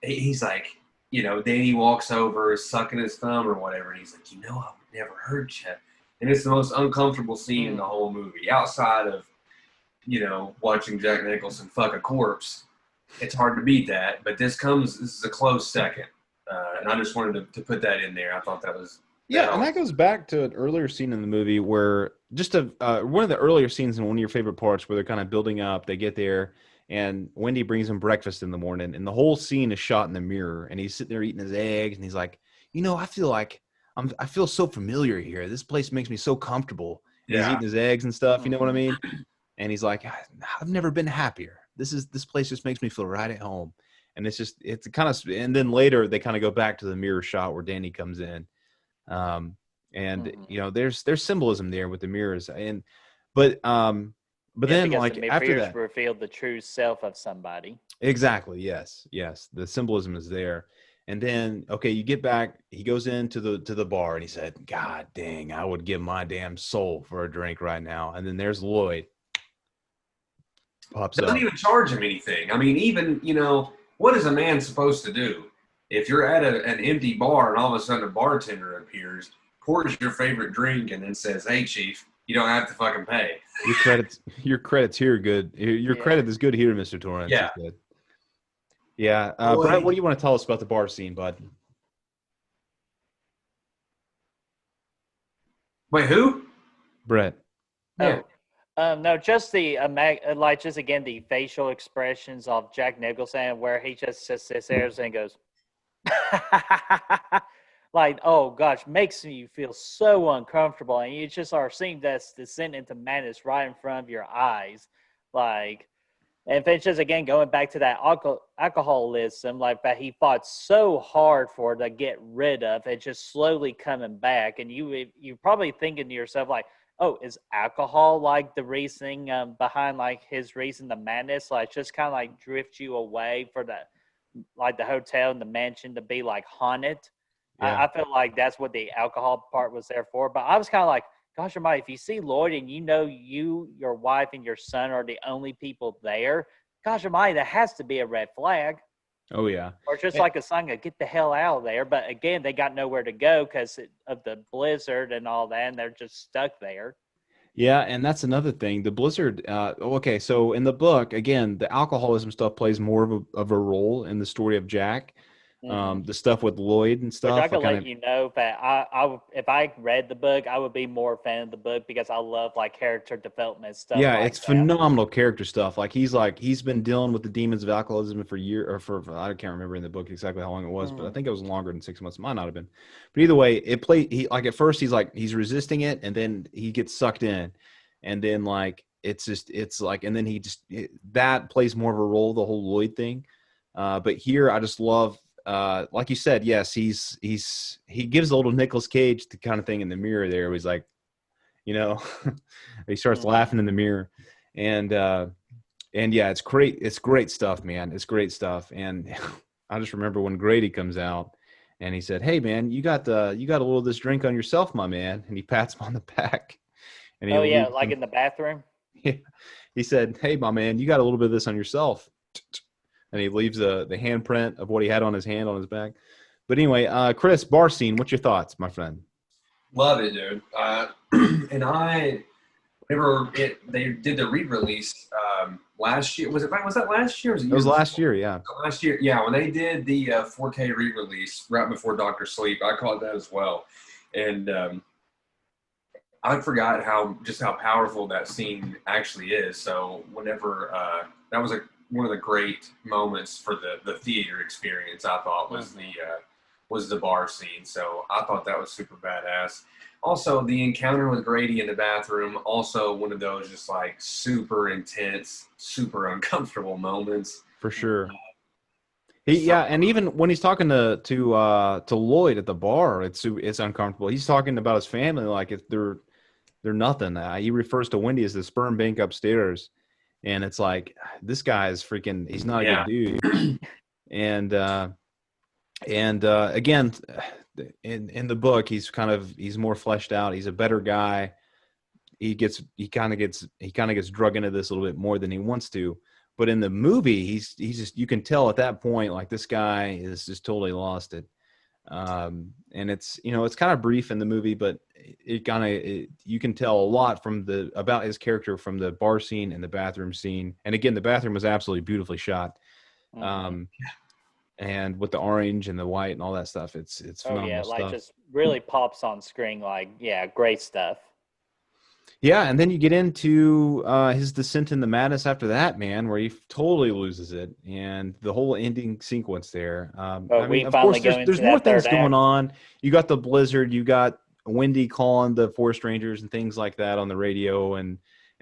he's like, Danny walks over, sucking his thumb or whatever, and he's like, I've never heard you. And it's the most uncomfortable scene in the whole movie, outside of, watching Jack Nicholson fuck a corpse. It's hard to beat that, but this is a close second. And I just wanted to put that in there. I thought that was... Yeah, and that goes back to an earlier scene in the movie where one of the earlier scenes in one of your favorite parts where they're kind of building up, they get there, and Wendy brings him breakfast in the morning, and the whole scene is shot in the mirror, and he's sitting there eating his eggs, and he's like, I feel so familiar here. This place makes me so comfortable. And he's eating his eggs and stuff, you know what I mean? And he's like, I've never been happier. This place just makes me feel right at home. And it's kind of, and then later they kind of go back to the mirror shot where Danny comes in. There's symbolism there with the mirrors, but then like the after that revealed the true self of somebody. Exactly. Yes. The symbolism is there. And then, okay, you get back, he goes into the bar and he said, "God dang, I would give my damn soul for a drink right now." And then there's Lloyd. Pops up. Doesn't even charge him anything. I mean, even, what is a man supposed to do? If you're at an empty bar and all of a sudden a bartender appears, pours your favorite drink, and then says, "Hey, chief, you don't have to fucking pay." Your credit's here good. Your credit is good here, Mr. Torrance. Yeah. Yeah. Brett, what do you want to tell us about the bar scene, bud? Wait, who? Brett. Yeah. No, just the like just again the facial expressions of Jack Nicholson, where he just sits there and goes, like, oh gosh, makes you feel so uncomfortable, and you just are seeing this descent into madness right in front of your eyes, like. And if it's just again going back to that alcoholism, like that he fought so hard for to get rid of, it just slowly coming back, and you're probably thinking to yourself like, oh, is alcohol like the reasoning behind like his reason to madness? Like just kind of like drift you away for the like the hotel and the mansion to be like haunted. Yeah. I feel like that's what the alcohol part was there for. But I was kind of like, gosh almighty, if you see Lloyd and you know your wife and your son are the only people there, gosh almighty, that has to be a red flag. Oh yeah. Or just like a sign of get the hell out of there. But again, they got nowhere to go because of the blizzard and all that, and they're just stuck there. Yeah, and that's another thing. The blizzard. Okay, so in the book, again, the alcoholism stuff plays more of a role in the story of Jack. The stuff with Lloyd and stuff. Which I can let you know that if I read the book, I would be more a fan of the book because I love like character development stuff. Yeah, like it's that. phenomenal character stuff. He's been dealing with the demons of alcoholism for years, or for I can't remember in the book exactly how long it was, but I think it was longer than 6 months. Might not have been, but either way, he like at first he's resisting it, and then he gets sucked in, and then like and then that plays more of a role, the whole Lloyd thing. But here I just love. Like you said, yes, he gives a little Nicolas Cage kind of thing in the mirror there. He's like, he starts laughing in the mirror, and yeah, it's great. It's great stuff, man. It's great stuff. And I just remember when Grady comes out and he said, "Hey, man, you got a little of this drink on yourself, my man." And he pats him on the back. And like in the bathroom. Yeah, he said, "Hey, my man, you got a little bit of this on yourself." And he leaves the handprint of what he had on his hand on his back. But anyway, Chris, bar scene, what's your thoughts, my friend? Love it, dude. And whenever they did the re-release last year, was that last year? Or It was last year, yeah. Last year, yeah. When they did the 4K re-release right before Dr. Sleep, I caught that as well. And I forgot how powerful that scene actually is. So whenever that was one of the great moments for the theater experience, I thought was the bar scene. So I thought that was super badass. Also, the encounter with Grady in the bathroom, also one of those just like super intense, super uncomfortable moments. For sure. And even when he's talking to Lloyd at the bar, it's uncomfortable. He's talking about his family like they're nothing. He refers to Wendy as the sperm bank upstairs. And it's like, this guy is freaking, he's not a good dude. And again, in the book, he's more fleshed out. He's a better guy. He kind of gets drug into this a little bit more than he wants to. But in the movie, he's just, you can tell at that point, like this guy is just totally lost it. And it's, it's kind of brief in the movie, but you can tell a lot about his character from the bar scene and the bathroom scene. And again, the bathroom was absolutely beautifully shot. And with the orange and the white and all that stuff, it's phenomenal stuff. Like just really pops on screen. Like, yeah, great stuff. Yeah, and then you get into his descent in the madness after that, man, where he totally loses it, and the whole ending sequence there. Of course, there's more things going on. You got the blizzard, you got Wendy calling the forest rangers and things like that on the radio, and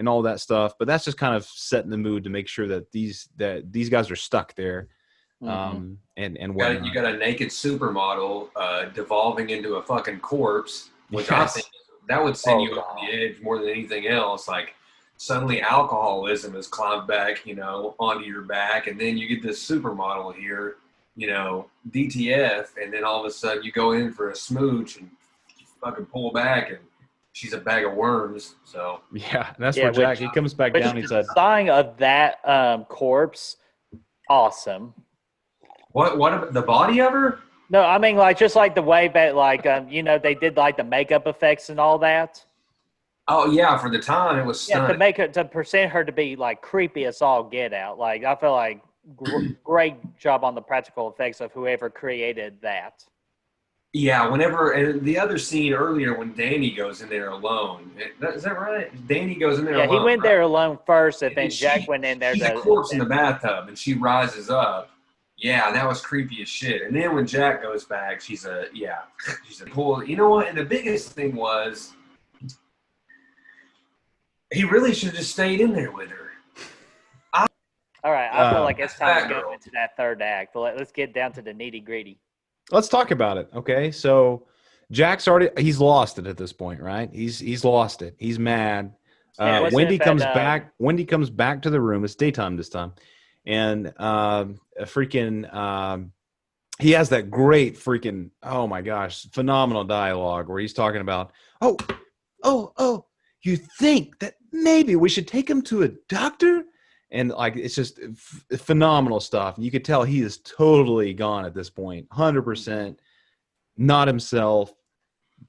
all that stuff. But that's just kind of setting the mood to make sure that these guys are stuck there. And you got a naked supermodel devolving into a fucking corpse, which I think. That would send you over the edge more than anything else. Like suddenly alcoholism has climbed back, onto your back. And then you get this supermodel here, DTF. And then all of a sudden you go in for a smooch and you fucking pull back and she's a bag of worms. So yeah, that's where Jack, he comes back down. He said, "Sign of that corpse, awesome." What about the body of her? No, I mean, like, just like the way that, like, they did, like, the makeup effects and all that. Oh, yeah, for the time, it was stunning. Yeah, to present her to be, like, creepy as all get out. Like, I feel like great job on the practical effects of whoever created that. Yeah, whenever, and the other scene earlier when Danny goes in there alone. Is that right? Danny goes in there Yeah, alone. he went there alone first, and then And Jack went in there. She's a corpse in the bathtub, and she rises up. Yeah, that was creepy as shit. And then when Jack goes back, she's a cool. You know what? And the biggest thing was, he really should have just stayed in there with her. All right, I feel like it's time to that go girl. into that third act. But let's get down to the nitty gritty. Let's talk about it. Okay, so he's lost it at this point, right? He's lost it. He's mad. Yeah, Wendy comes back. Wendy comes back to the room. It's daytime this time, and he has that great freaking, oh my gosh, phenomenal dialogue where he's talking about, oh, you think that maybe we should take him to a doctor? And like, it's just phenomenal stuff. You could tell he is totally gone at this point, 100% not himself,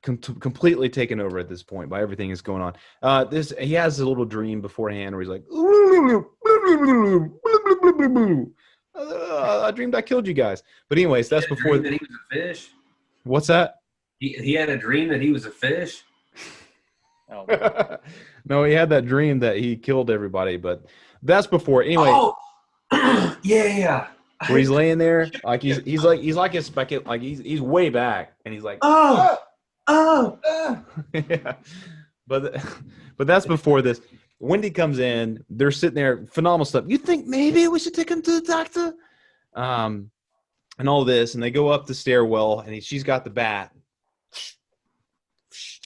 completely taken over at this point by everything that's going on. He has a little dream beforehand where he's like, I dreamed I killed you guys. But anyways, that's before that he was a fish. What's that? He had a dream that he was a fish. Oh, no, he had that dream that he killed everybody, but that's before. Anyway, yeah. Where he's laying there, like he's like a speculate, like he's way back, and he's like, yeah. But that's before this. Wendy comes in. They're sitting there, phenomenal stuff. You think maybe we should take him to the doctor? And all this, and they go up the stairwell, and she's got the bat.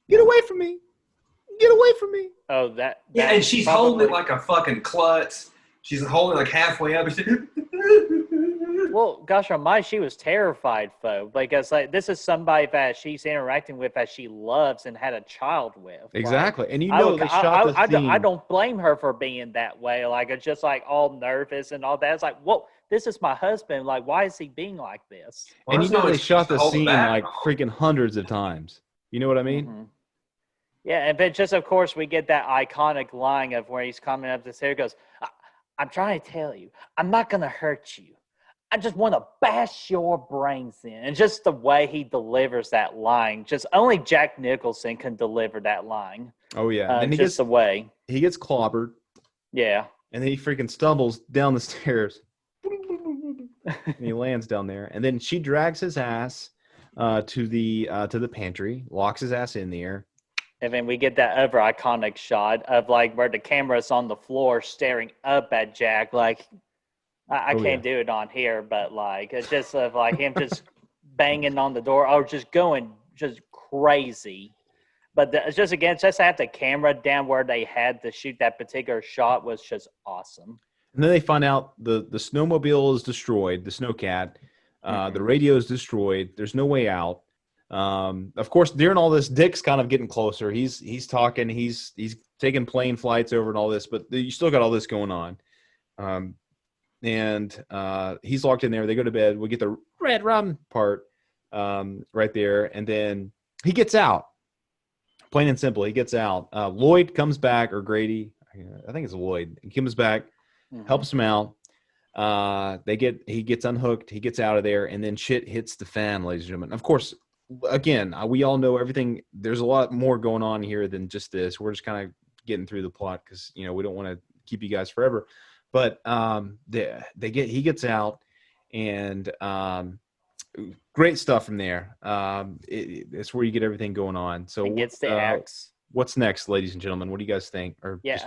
Get away from me! Get away from me! Oh, that Yeah, and she's holding it like a fucking klutz. She's holding it like halfway up. Well, gosh, on my, she was terrified, though, because like this is somebody that she's interacting with that she loves and had a child with. Exactly, like, and you know they shot the scene. I don't blame her for being that way. Like it's just like all nervous and all that. It's like, whoa, this is my husband. Like, why is he being like this? And you know they shot the scene like freaking hundreds of times. You know what I mean? Mm-hmm. Yeah, and then just of course we get that iconic line of where he's coming up the stairs. Goes, I'm trying to tell you, I'm not gonna hurt you. I just want to bash your brains in. And just the way he delivers that line, just only Jack Nicholson can deliver that line. Oh, yeah. And the way. He gets clobbered. Yeah. And then he freaking stumbles down the stairs. And he lands down there. And then she drags his ass to the pantry, locks his ass in there. And then we get that other iconic shot of like where the camera's on the floor staring up at Jack like, I can't do it on here, but like it's just of like him just banging on the door or just going just crazy. But just to have the camera down where they had to shoot that particular shot was just awesome. And then they find out the snowmobile is destroyed, the snowcat. The radio is destroyed. There's no way out. Of course, during all this, Dick's kind of getting closer. He's talking. He's taking plane flights over and all this, but you still got all this going on. And he's locked in there. They go to bed. We get the red rum part right there. And then he gets out. Plain and simple, he gets out. Lloyd comes back, or Grady. I think it's Lloyd. He comes back, helps him out. He gets unhooked. He gets out of there. And then shit hits the fan, ladies and gentlemen. Of course, again, we all know everything. There's a lot more going on here than just this. We're just kind of getting through the plot because, we don't want to keep you guys forever. But he gets out, and great stuff from there. It's where you get everything going on. So it gets the axe. What's next, ladies and gentlemen? What do you guys think? Or just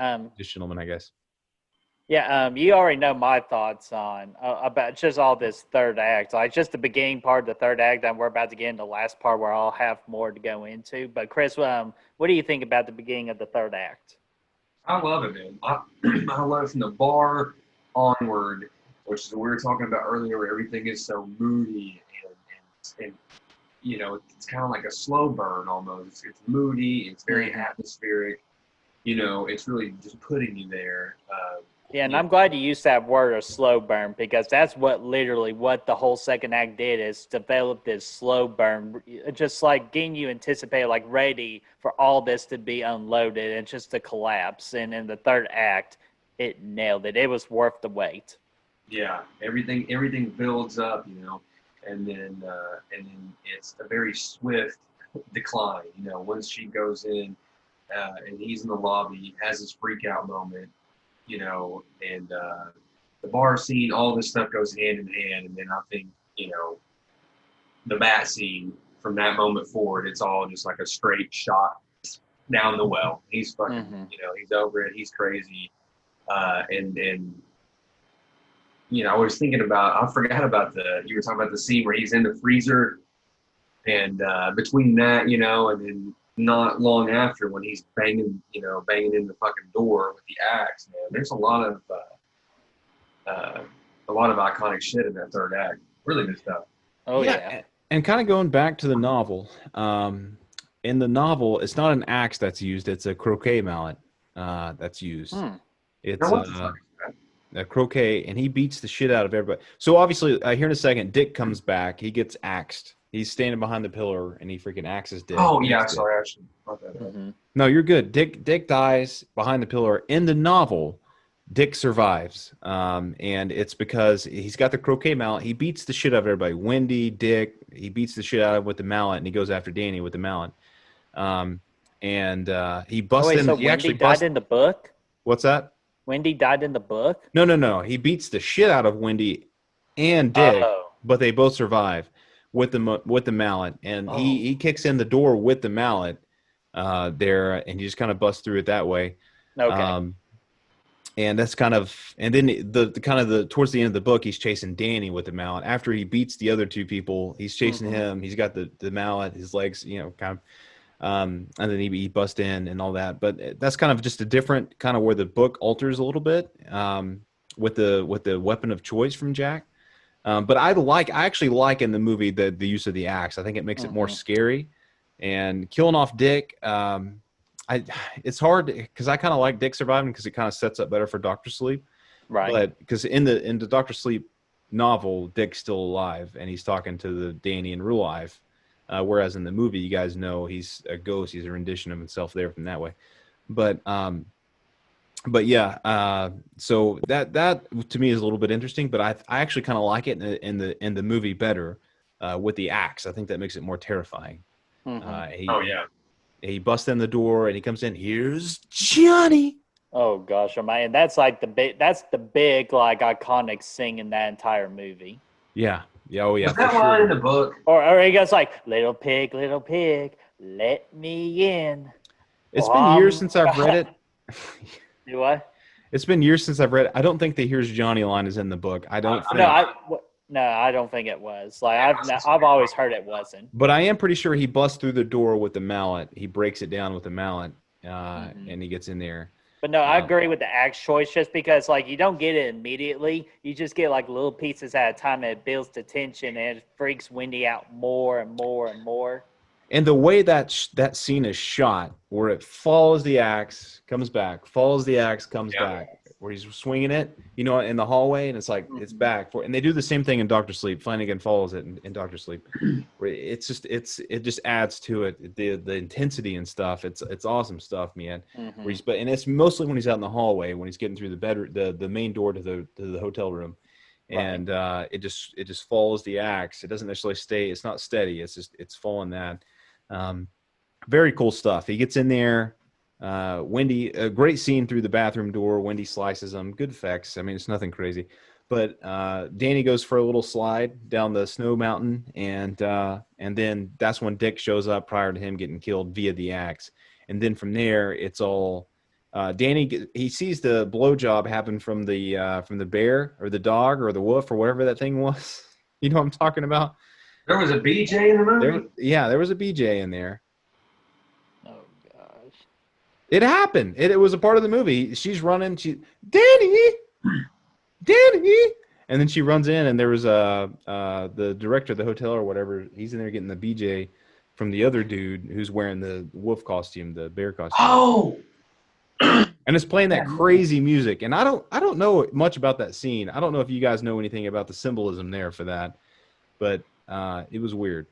gentlemen, I guess. Yeah, you already know my thoughts on about just all this third act. Like just the beginning part of the third act, and we're about to get into the last part where I'll have more to go into. But Chris, what do you think about the beginning of the third act? I love it, man. I love it from the bar onward, which is what we were talking about earlier, where everything is so moody and it's kind of like a slow burn almost. It's moody. It's very atmospheric. It's really just putting you there. And I'm glad you used that word, a slow burn, because that's what the whole second act did is develop this slow burn, just like getting you anticipated, like ready for all this to be unloaded and just to collapse. And in the third act, it nailed it. It was worth the wait. Yeah, everything builds up, and then it's a very swift decline. You know, once she goes in and he's in the lobby, has his freak out moment, you know, and the bar scene, all this stuff goes hand in hand, and then I think, you know, the bat scene from that moment forward, it's all just like a straight shot down the well. He's fucking, you know, he's over it. He's crazy. And you know, I was thinking about, I forgot about you were talking about the scene where he's in the freezer, and between that, you know, and then not long after when he's banging in the fucking door with the axe, man, there's a lot of iconic shit in that third act. Really good stuff. Oh yeah. And kind of going back to the novel, in the novel, it's not an axe that's used; it's a croquet mallet that's used. It's a croquet, and he beats the shit out of everybody. So obviously, here in a second, Dick comes back. He gets axed. He's standing behind the pillar, and he freaking axes Dick. Oh yeah, sorry, I should brought that up. No, you're good. Dick dies behind the pillar. In the novel, Dick survives, and it's because he's got the croquet mallet. He beats the shit out of everybody. Wendy, Dick, he beats the shit out of him with the mallet, and he goes after Danny with the mallet. He busts in. So he Wendy died in the book? What's that? Wendy died in the book? No. He beats the shit out of Wendy and Dick, but they both survive with the mallet, and he kicks in the door with the mallet there, and he just kind of busts through it that way. Okay. And that's kind of, and then the towards the end of the book, he's chasing Danny with the mallet. After he beats the other two people, he's chasing him. He's got the mallet, his legs, you know, kind of, and then he busts in and all that. But that's kind of just a different kind of where the book alters a little bit with the weapon of choice from Jack. But I actually like in the movie the use of the axe. I think it makes it more scary. And killing off Dick, it's hard because I kind of like Dick surviving because it kind of sets up better for Dr. Sleep. Right. But because in the Dr. Sleep novel, Dick's still alive and he's talking to the Danny in real life. Whereas in the movie, you guys know he's a ghost. He's a rendition of himself there from that way. But yeah, so that to me is a little bit interesting, but I actually kind of like it in the movie better with the axe. I think that makes it more terrifying. He busts in the door and he comes in. Here's Johnny. Oh gosh, man, that's like the big like iconic scene in that entire movie. Yeah. Oh yeah. Was that line in the book? Or he goes like, little pig, let me in. It's been years since I've read it. Do what? It's been years since I've read it. I don't think the "Here's Johnny" line is in the book. I don't think. No, I don't think it was. Like I've always heard it wasn't. But I am pretty sure he busts through the door with the mallet. He breaks it down with the mallet, and he gets in there. But no, I agree with the axe choice just because like you don't get it immediately. You just get like little pieces at a time, and it builds the tension and it freaks Wendy out more and more and more. And the way that scene is shot, where it follows the axe, comes back, follows the axe, comes back, where he's swinging it, you know, in the hallway, and it's like it's back. And they do the same thing in Dr. Sleep. Flanagan follows it in Dr. Sleep. Where it just adds to it the intensity and stuff. It's awesome stuff, man. And it's mostly when he's out in the hallway, when he's getting through the main door to the hotel room. And it just follows the axe. It doesn't necessarily stay. It's not steady. It's following that. Very cool stuff. He gets in there. Wendy, a great scene through the bathroom door. Wendy slices him. Good effects. I mean, it's nothing crazy. But Danny goes for a little slide down the snow mountain, and then that's when Dick shows up prior to him getting killed via the axe. And then from there, it's all Danny. He sees the blowjob happen from the bear or the dog or the wolf or whatever that thing was. You know what I'm talking about? There was a BJ in the movie? There was a BJ in there. Oh, gosh. It happened. It was a part of the movie. She's running. Danny! And then she runs in, and there was the director of the hotel or whatever. He's in there getting the BJ from the other dude who's wearing the wolf costume, the bear costume. Oh! And it's playing that crazy music. And I don't know much about that scene. I don't know if you guys know anything about the symbolism there for that. But it was weird.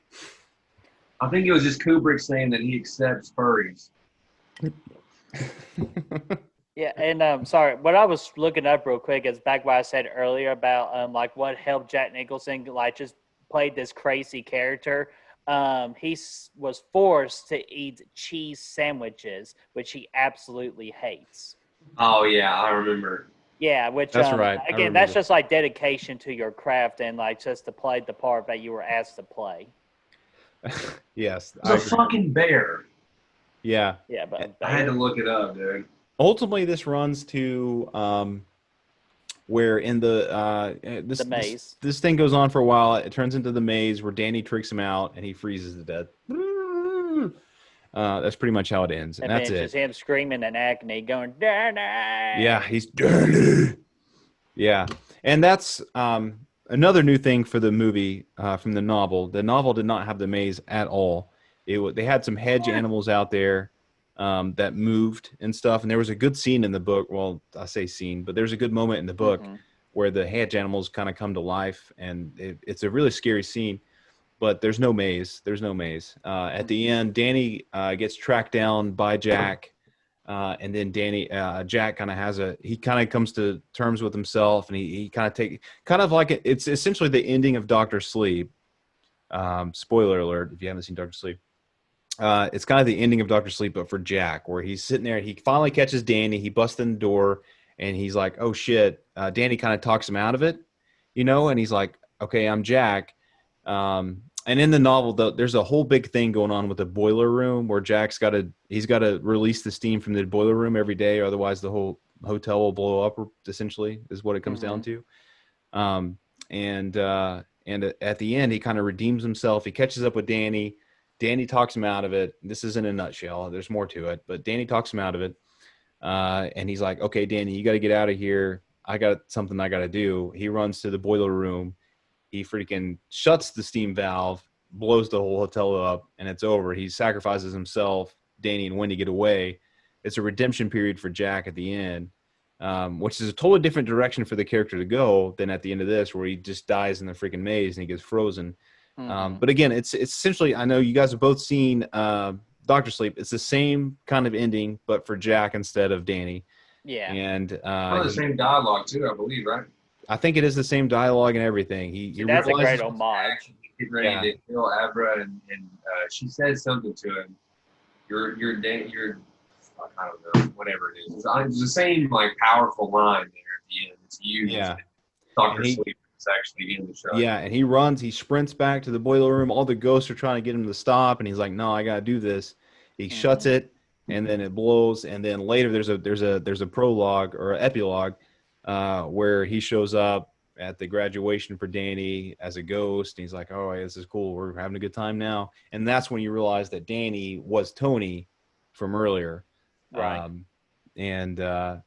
I think it was just Kubrick saying that he accepts furries. Yeah, and sorry, what I was looking up real quick is back what I said earlier about like what helped Jack Nicholson like just played this crazy character. Was forced to eat cheese sandwiches, which he absolutely hates. Oh yeah, I remember. Yeah, which That's right. I Again, that's remember. just like dedication to your craft and like just to play the part that you were asked to play. Yes, It's a fucking bear. Yeah. Yeah, but I had to look it up, dude. Ultimately, this runs to where in the The maze. This thing goes on for a while. It turns into the maze where Danny tricks him out and he freezes to death. That's pretty much how it ends, and that's it's it. just him screaming in agony, going, Danny! Yeah, he's Danny. Yeah, and that's another new thing for the movie from the novel. The novel did not have the maze at all. They had some hedge animals out there that moved and stuff, and there was a good scene in the book. Well, I say scene, but there's a good moment in the book where the hedge animals kind of come to life, and it's a really scary scene. But there's no maze. There's no maze. At the end, Danny gets tracked down by Jack, and then Jack kind of comes to terms with himself, and he it's essentially the ending of Doctor Sleep. Spoiler alert if you haven't seen Doctor Sleep. It's kind of the ending of Doctor Sleep, but for Jack, where he's sitting there, he finally catches Danny, he busts in the door, and he's like, "Oh shit!" Danny kind of talks him out of it, and he's like, "Okay, I'm Jack." And in the novel, there's a whole big thing going on with the boiler room where Jack's got to release the steam from the boiler room every day, or otherwise the whole hotel will blow up. Essentially, is what it comes down to. And at the end, he kind of redeems himself. He catches up with Danny. Danny talks him out of it. This is in a nutshell. There's more to it, but Danny talks him out of it. And he's like, "Okay, Danny, you got to get out of here. I got something I got to do." He runs to the boiler room. He freaking shuts the steam valve, blows the whole hotel up, and it's over. He sacrifices himself. Danny and Wendy get away. It's a redemption period for Jack at the end, which is a totally different direction for the character to go than at the end of this, where he just dies in the freaking maze and he gets frozen. But again, it's essentially, I know you guys have both seen Dr. Sleep. It's the same kind of ending, but for Jack instead of Danny. Yeah. And The same dialogue too, I believe, right? I think it is the same dialogue and everything. That's a great homage. Get ready to kill Abra, and she says something to him. You're I don't know, whatever it is. It's the same like powerful line there at the end. It's used. Yeah. Dr. Sleep is actually in the show. Yeah, and he sprints back to the boiler room. All the ghosts are trying to get him to stop, and he's like, "No, I gotta do this." He shuts it, and then it blows. And then later, there's a prologue or an epilogue where he shows up at the graduation for Danny as a ghost, and he's like, "Oh, this is cool. We're having a good time now." And that's when you realize that Danny was Tony from earlier, right? And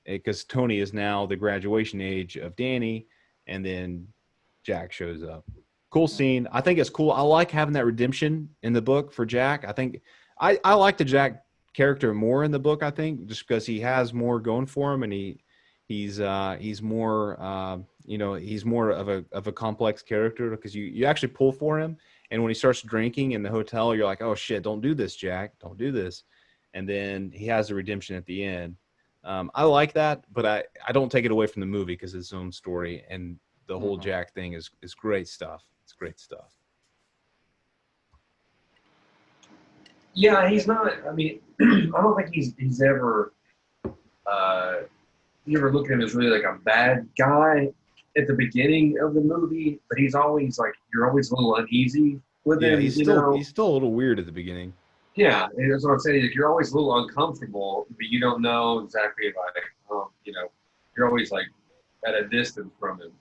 because Tony is now the graduation age of Danny, and then Jack shows up. Cool scene. I think it's cool. I like having that redemption in the book for Jack. I think I like the Jack character more in the book. I think just because he has more going for him, and he's more he's more of a complex character, because you actually pull for him. And when he starts drinking in the hotel, you're like, "Oh shit, don't do this, Jack, don't do this." And then he has the redemption at the end. I like that, but I don't take it away from the movie because it's its own story, and the whole Jack thing is great stuff. It's great stuff. Yeah, he's not. I mean, I don't think he's ever. You ever look at him as really like a bad guy at the beginning of the movie, but he's always like, you're always a little uneasy with him. He's still a little weird at the beginning. Yeah, and that's what I'm saying. Like, you're always a little uncomfortable, but you don't know exactly you're always like at a distance from him.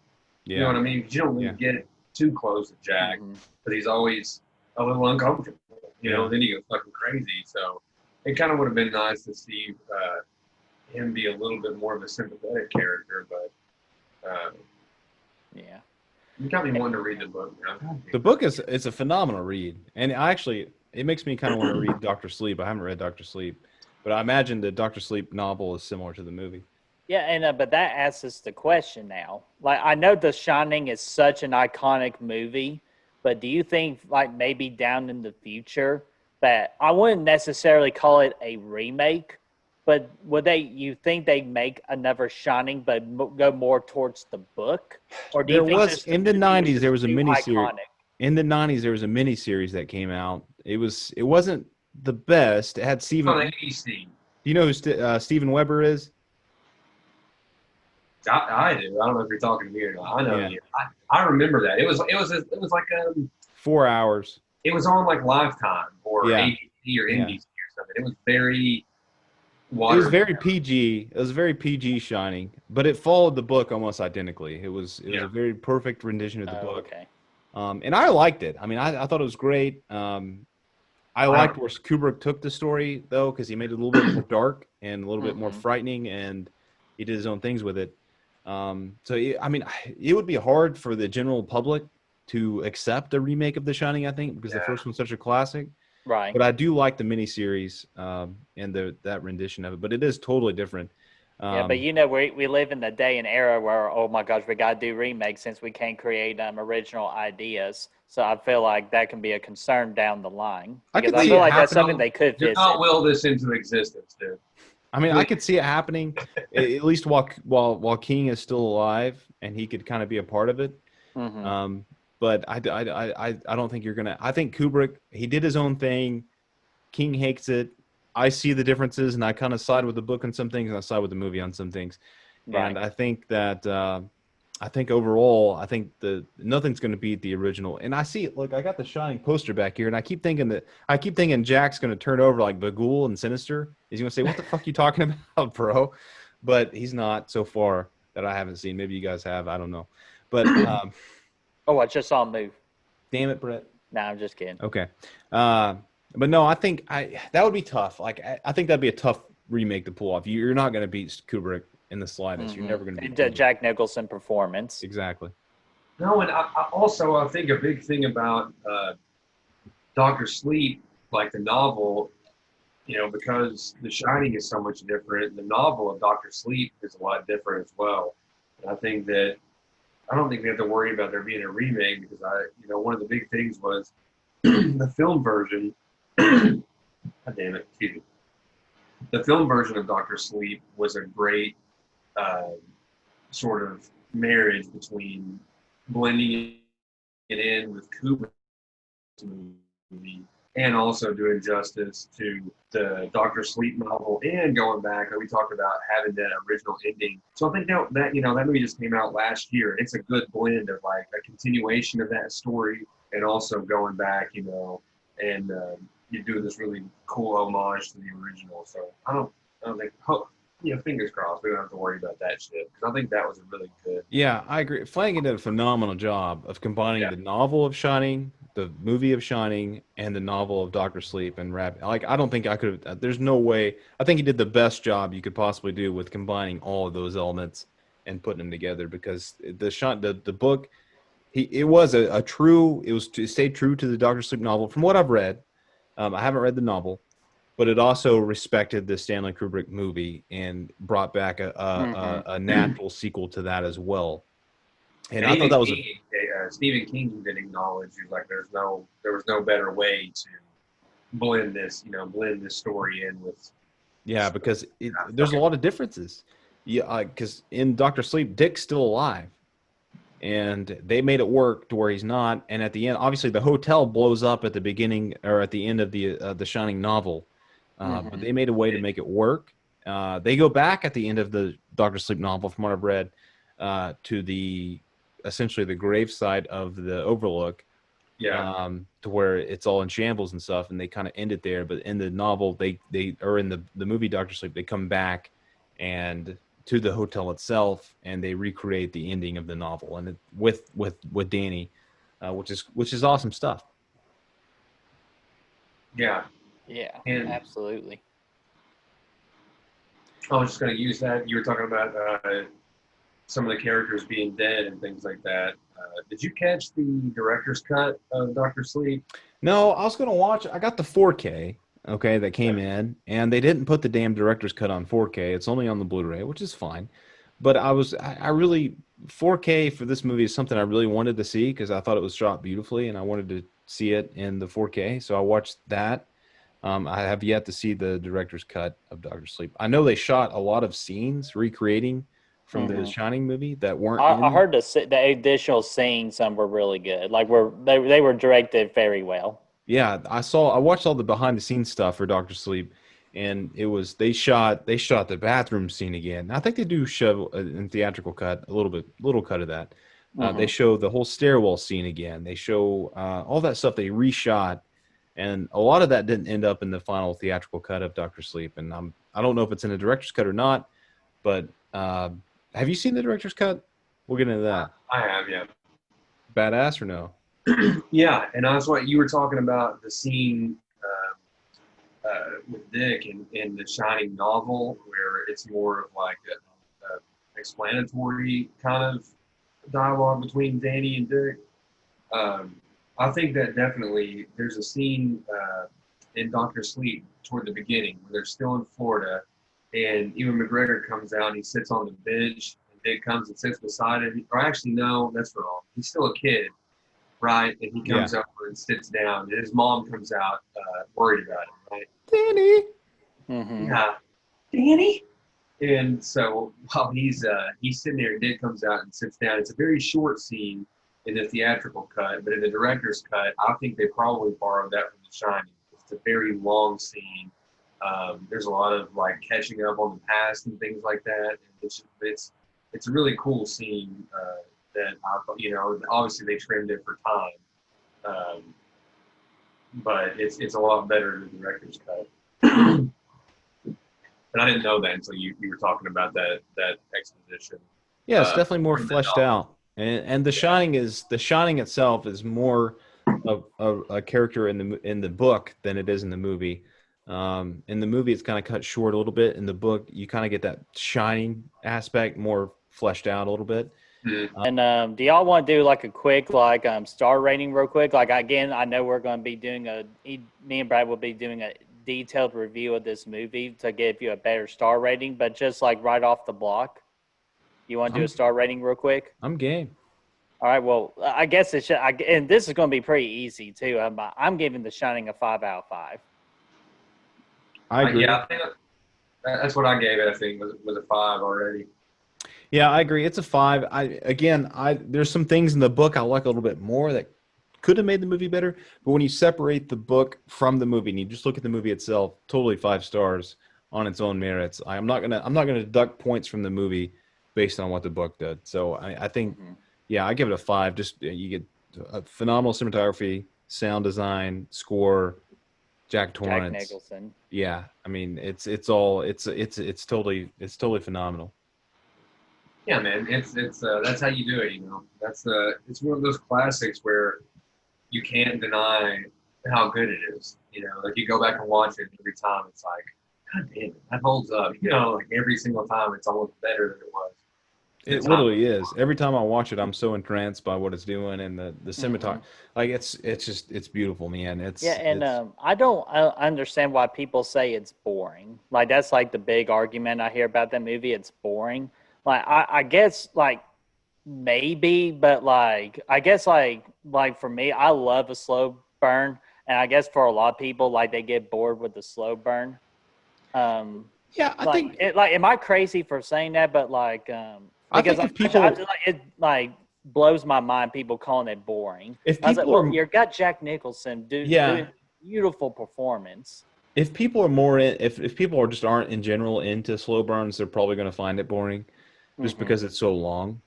Yeah. You know what I mean? 'Cause you don't really get too close to Jack, but he's always a little uncomfortable. Then he goes fucking crazy. So it kind of would have been nice to see him be a little bit more of a sympathetic character, but yeah. You got me wanting to read the book. The book it's a phenomenal read, and it makes me kind of want to read Dr. Sleep. I haven't read Dr. Sleep, but I imagine the Dr. Sleep novel is similar to the movie. Yeah, and but that asks us the question now. Like, I know The Shining is such an iconic movie, but do you think, like, maybe down in the future, that I wouldn't necessarily call it a remake, but you think they make another Shining, but go more towards the book? Or do you think in the 90s there was a miniseries. iconic? in the 90s there was a mini series that came out. It wasn't the best. It had Steven. On ABC. Do you know who Steven Weber is? I do. I don't know if you're talking to me or not. I know Yeah. you. I remember that. It was like 4 hours. it was on like Lifetime or Yeah. ABC or Yeah. NBC or something. It was very It was very down. PG. It was very PG Shining, but it followed the book almost identically. It was a very perfect rendition of the book. Okay. And I liked it. I mean, I thought it was great. I liked where Kubrick took the story, though, because he made it a little bit more dark and a little bit more frightening, and he did his own things with it. I mean, it would be hard for the general public to accept a remake of The Shining, I think, because the first one's such a classic. Right. But I do like the miniseries and that rendition of it. But it is totally different. Yeah, but we live in the day and era where, oh my gosh, we got to do remakes since we can't create original ideas. So I feel like that can be a concern down the line. Because I feel like that's something they could Do visit. not will this into existence, dude. I mean, I could see it happening, at least while King is still alive, and he could kind of be a part of it. But I don't think you're gonna. I think Kubrick, he did his own thing. King hates it. I see the differences, and I kind of side with the book on some things, and I side with the movie on some things. Right. And I think that I think overall, I think nothing's going to beat the original. And I see it. Look, I got the Shining poster back here, and I keep thinking Jack's going to turn over like Bagul and Sinister. He's going to say, "What the fuck you talking about, bro?" But he's not so far that I haven't seen. Maybe you guys have. I don't know. But Oh, I just saw him move. damn it, Brett. No, I'm just kidding. Okay. But no, I think that would be tough. Like I think that'd be a tough remake to pull off. You're not going to beat Kubrick in the slightest. You're never going to beat Kubrick. Jack Nicholson performance. Exactly. No, and I think a big thing about Dr. Sleep, like the novel, because The Shining is so much different, the novel of Dr. Sleep is a lot different as well. And I don't think we have to worry about there being a remake because one of the big things was the film version. God damn it, excuse me. The film version of Dr. Sleep was a great sort of marriage between blending it in with Kubrick's movie and also doing justice to the Dr. Sleep novel and going back, like we talked about, having that original ending. So I think that movie just came out last year. It's a good blend of like a continuation of that story and also going back, and you do this really cool homage to the original. So I don't think, fingers crossed, we don't have to worry about that shit because I think that was a really good. Yeah, I agree. Flanagan did a phenomenal job of combining the novel of Shining, the movie of Shining, and the novel of Dr. Sleep and rap. Like, I don't think I could have. There's no way. I think he did the best job you could possibly do with combining all of those elements and putting them together because the book, it stayed true to the Dr. Sleep novel from what I've read. I haven't read the novel, but it also respected the Stanley Kubrick movie and brought back a natural sequel to that as well. And I thought that was Stephen King did acknowledge, he was like, there was no better way to blend this story in with. Yeah, because there's a lot of differences. Yeah, because in Dr. Sleep, Dick's still alive, and they made it work to where he's not. And at the end, obviously, the hotel blows up at the beginning or at the end of the Shining novel, but they made a way to make it work. They go back at the end of the Dr. Sleep novel, from what I've read, to essentially the gravesite of the Overlook, to where it's all in shambles and stuff, and they kind of end it there. But in the novel, they or in the movie Dr. Sleep, they come back and to the hotel itself, and they recreate the ending of the novel, and with Danny, which is awesome stuff. Yeah. Yeah, And absolutely. I was just going to use that. You were talking about some of the characters being dead and things like that. Did you catch the director's cut of Dr. Sleep? No, I was going to watch. I got the 4K, that came in, and they didn't put the damn director's cut on 4K. It's only on the Blu-ray, which is fine. But I really 4K for this movie is something I really wanted to see because I thought it was shot beautifully, and I wanted to see it in the 4K. So I watched that. I have yet to see the director's cut of Dr. Sleep. I know they shot a lot of scenes recreating from the Shining movie that weren't. I heard the additional scenes were really good. Like they were directed very well. Yeah, I watched all the behind the scenes stuff for Doctor Sleep, and it was they shot the bathroom scene again. I think they do show in theatrical cut a little cut of that. They show the whole stairwell scene again. They show all that stuff they reshot, and a lot of that didn't end up in the final theatrical cut of Doctor Sleep. And I don't know if it's in the director's cut or not, but have you seen the director's cut? We'll get into that. I have, yeah. Badass or no? Yeah, and that's what you were talking about, the scene with Dick in the Shining novel, where it's more of like a explanatory kind of dialogue between Danny and Dick. I think that definitely there's a scene in Doctor Sleep toward the beginning where they're still in Florida, and Ewan McGregor comes out and he sits on the bench, and Dick comes and sits beside him. Or actually, no, that's wrong. He's still a kid. Right, and he comes over and sits down, and his mom comes out worried about him, right? Danny. Yeah, Danny. And so while he's sitting there, Dick comes out and sits down. It's a very short scene in the theatrical cut, but in the director's cut, I think they probably borrowed that from The Shining. It's a very long scene. There's a lot of like catching up on the past and things like that. And it's a really cool scene. That obviously they trimmed it for time, but it's a lot better than the director's cut. And I didn't know that until you were talking about that exposition. Yeah, it's definitely more fleshed out, and the Shining itself is more of a character in the book than it is in the movie. In the movie, it's kind of cut short a little bit. In the book, you kind of get that Shining aspect more fleshed out a little bit. And do y'all want to do like a quick star rating real quick? Like again, I know we're going to be doing me and Brad will be doing a detailed review of this movie to give you a better star rating, but just like right off the block, you want to do a star rating real quick? I'm game. All right. Well, I guess it should. And this is going to be pretty easy too. I'm giving The Shining a 5 out of 5. I agree. Yeah, I think that's what I gave it. I think was a 5 already. Yeah, I agree. It's a 5. There's some things in the book I like a little bit more that could have made the movie better. But when you separate the book from the movie and you just look at the movie itself, totally 5 stars on its own merits. I'm not gonna deduct points from the movie based on what the book did. So I think, I give it a 5. Just you get a phenomenal cinematography, sound design, score, Jack Torrance, Jack Nicholson. Yeah, I mean it's totally phenomenal. Yeah, man, it's that's how you do it, it's one of those classics where you can't deny how good it is. Like you go back and watch it every time, it's like, God damn it, that holds up. Like every single time, it's almost better than it was. It literally is. Every time I watch it, I'm so entranced by what it's doing and the cinematography. Like it's beautiful, man. I don't understand why people say it's boring. Like that's like the big argument I hear about that movie. It's boring. Like I guess like maybe, but like I guess like for me, I love a slow burn, and I guess for a lot of people, like they get bored with the slow burn. Yeah, I think am I crazy for saying that? But like because it like blows my mind people calling it boring. If people you got Jack Nicholson doing beautiful performance. If people are more if people are just aren't in general into slow burns, they're probably going to find it boring. Just because it's so long.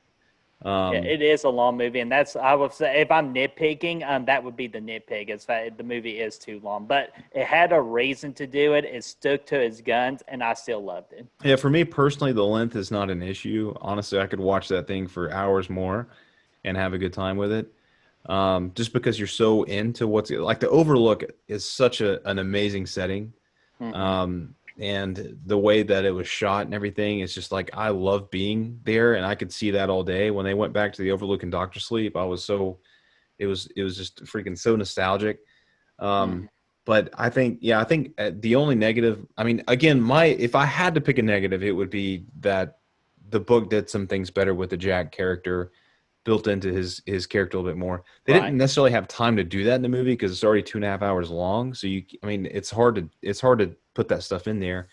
It is a long movie, and that's I would say if I'm nitpicking, that would be the nitpick. Is that the movie is too long, but it had a reason to do it. It stuck to its guns, and I still loved it. Yeah, for me personally, the length is not an issue. Honestly, I could watch that thing for hours more and have a good time with it. Just because you're so into what's like the Overlook is such an amazing setting. And the way that it was shot and everything, it's just like I love being there, and I could see that all day. When they went back to the Overlook and Doctor Sleep, it was just freaking so nostalgic. But I think the only negative, I mean, again, if I had to pick a negative, it would be that the book did some things better with the Jack character built into his character a little bit more. They didn't necessarily have time to do that in the movie because it's already 2.5 hours long. So it's hard to put that stuff in there.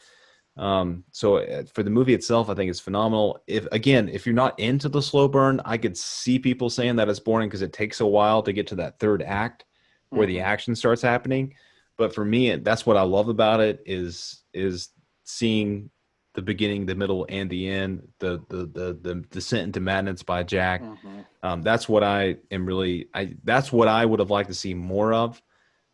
For the movie itself, I think it's phenomenal. If you're not into the slow burn, I could see people saying that it's boring because it takes a while to get to that third act where the action starts happening. But for me, that's what I love about it is seeing the beginning, the middle, and the end, the descent into madness by Jack. That's what that's what I would have liked to see more of.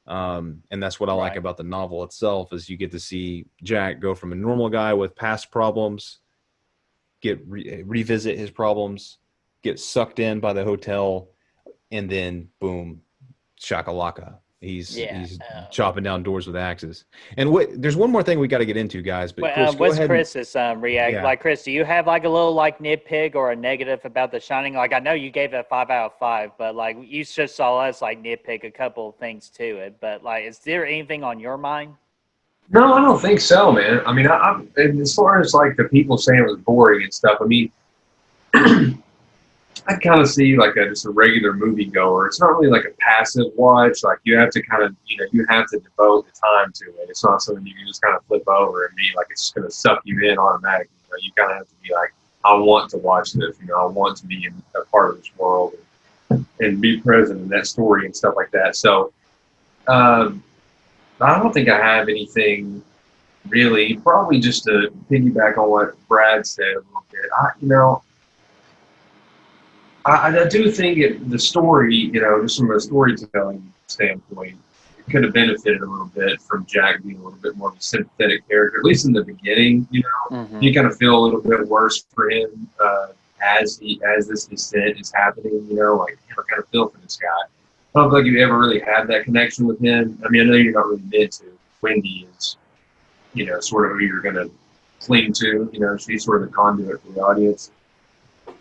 And that's what I like about the novel itself is you get to see Jack go from a normal guy with past problems, revisit his problems, get sucked in by the hotel, and then boom, shakalaka. He's chopping down doors with axes. And there's one more thing we got to get into, guys. But Chris, go ahead. Chris's react? Yeah. Like, Chris, do you have like a little like nitpick or a negative about The Shining? Like, I know you gave it a 5 out of 5, but like you just saw us like nitpick a couple of things to it. But like, is there anything on your mind? No, I don't think so, man. I mean, and as far as like the people saying it was boring and stuff, I mean, I kind of see like just a regular movie goer. It's not really like a passive watch. Like you have to kind of, you have to devote the time to it. It's not something you can just kind of flip over and be like, it's just going to suck you in automatically. You kind of have to be like, I want to watch this. I want to be a part of this world and be present in that story and stuff like that. So I don't think I have anything really. Probably just to piggyback on what Brad said a little bit. I do think the story, just from a storytelling standpoint, it could have benefited a little bit from Jack being a little bit more of a sympathetic character, at least in the beginning. You kind of feel a little bit worse for him as this descent is happening. Like kind of feel for this guy. I don't feel like you ever really had that connection with him. I mean, I know you're not really meant to. Wendy is, sort of who you're going to cling to. She's sort of the conduit for the audience.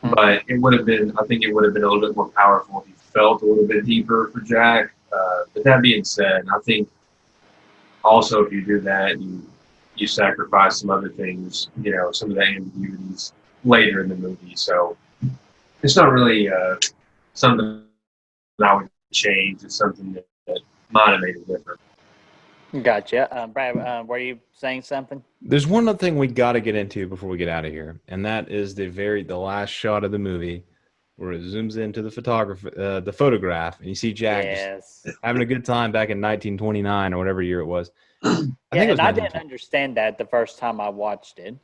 But I think it would have been a little bit more powerful if you felt a little bit deeper for Jack. But that being said, I think also if you do that, you sacrifice some other things, some of the ambiguities later in the movie. So it's not really something that I would change. It's something that might have made it different. Gotcha. Brad, were you saying something? There's one other thing we got to get into before we get out of here, and that is the last shot of the movie where it zooms into the photograph, and you see Jack just having a good time back in 1929 or whatever year it was. I didn't understand that the first time I watched it.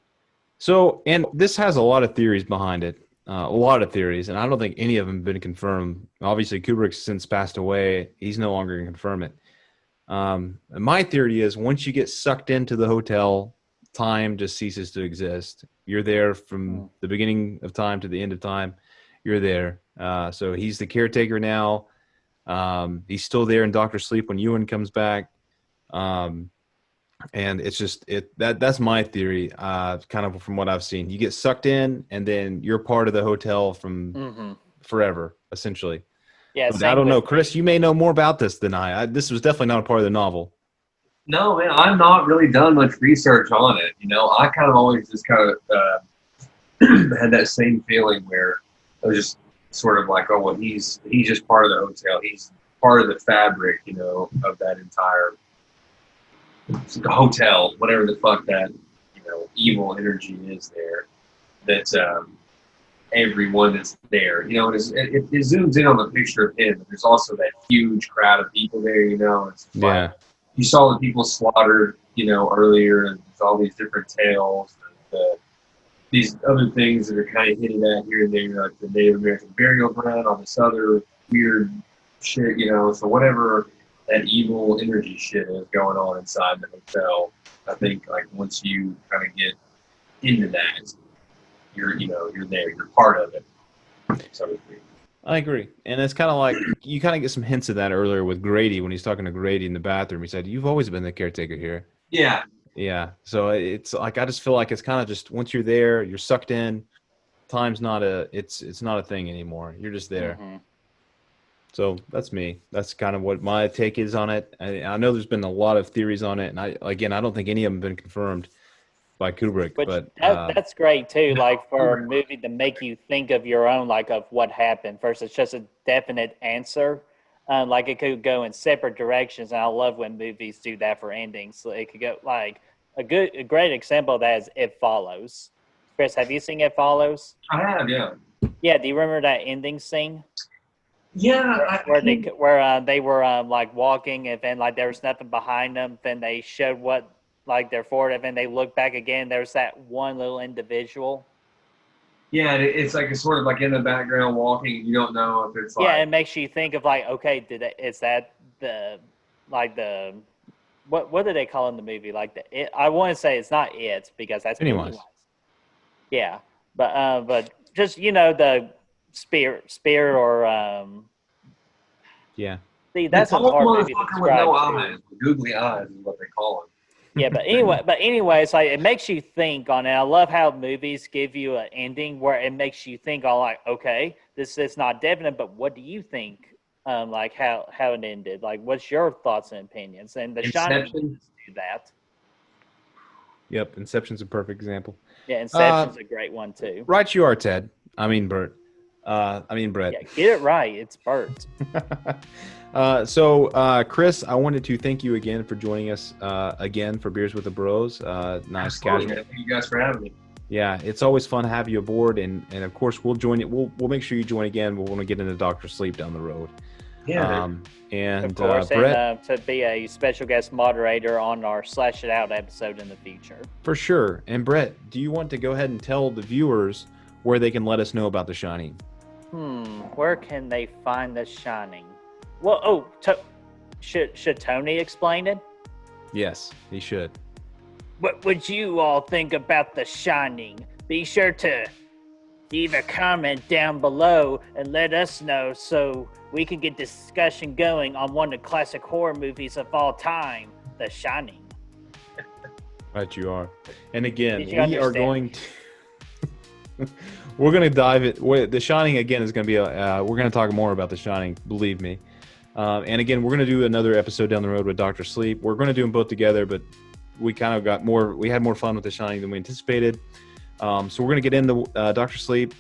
So, and this has a lot of theories behind it, and I don't think any of them have been confirmed. Obviously, Kubrick's since passed away; he's no longer going to confirm it. And my theory is once you get sucked into the hotel, time just ceases to exist. You're there from the beginning of time to the end of time. You're there. So he's the caretaker now. He's still there in Dr. Sleep when Ewan comes back. And it's just that's my theory, kind of from what I've seen. You get sucked in and then you're part of the hotel from forever, essentially. Yeah, I don't know, Chris. You may know more about this than I. This was definitely not a part of the novel. No, man, I've not really done much research on it. I kind of always just kind of had that same feeling where I was just sort of like, oh, well, he's just part of the hotel. He's part of the fabric, of that entire hotel, whatever the fuck that evil energy is there. That's everyone that's there, it zooms in on the picture of him, but there's also that huge crowd of people there, it's like, you saw the people slaughtered, earlier, and there's all these different tales, these other things that are kind of hinted at here and there, like the Native American burial ground, all this other weird shit, so whatever that evil energy shit is going on inside the hotel, I think like once you kind of get into that, you're there, you're part of it, so to speak. I agree. And it's kind of like, you kind of get some hints of that earlier with Grady when he's talking to Grady in the bathroom. He said, "You've always been the caretaker here." Yeah. Yeah. So it's like, I just feel like it's kind of just, once you're there, you're sucked in. Time's not it's not a thing anymore. You're just there. So that's me. That's kind of what my take is on it. I know there's been a lot of theories on it. And I don't think any of them have been confirmed by Kubrick, but that's great too. Like for a movie to make you think of your own, like of what happened versus just a definite answer. Like it could go in separate directions, and I love when movies do that for endings. So it could go like A great example of that is It Follows. Chris, have you seen It Follows? I have, yeah. Yeah, do you remember that ending scene? Yeah, Where they were like walking, and then like there was nothing behind them. Then they showed what like they're forward, and then they look back again. There's that one little individual. Yeah, it's like it's sort of like in the background walking. You don't know if it's like. Yeah, it makes you think of like, okay, is that the what do they call in the movie? Like I want to say it's not it because that's Pennywise. Yeah, but just the spirit or Yeah. See, that's a hard movie to motherfucker with no describe. eyes, googly eyes is what they call him. Yeah, but anyway, it's like it makes you think on it. I love how movies give you an ending where it makes you think on like, okay, this is not definite, but what do you think? Like how it ended. Like, what's your thoughts and opinions? And The Shining does do that. Yep, Inception's a perfect example. Yeah, Inception's a great one too. Right, you are, Ted. I mean, Bert. Brett. Yeah, get it right. It's Bert. Chris, I wanted to thank you again for joining us again for Beers with the Bros. Nice casual. Thank you guys for having me. Yeah, it's always fun to have you aboard, and of course we'll join it. We'll make sure you join again. We'll want to get into Dr. Sleep down the road. Yeah. And of course, Brett, to be a special guest moderator on our Slash It Out episode in the future. For sure. And Brett, do you want to go ahead and tell the viewers where they can let us know about The Shining? Where can they find The Shining? Well, should Tony explain it? Yes, he should. What would you all think about The Shining? Be sure to leave a comment down below and let us know so we can get discussion going on one of the classic horror movies of all time, The Shining. Right, you are. And again, we are understand? going to... We're going to dive it. The Shining, again, is going to be we're going to talk more about The Shining, believe me. And again, we're going to do another episode down the road with Dr. Sleep. We're going to do them both together, but we kind of we had more fun with The Shining than we anticipated. So we're going to get into Dr. Sleep.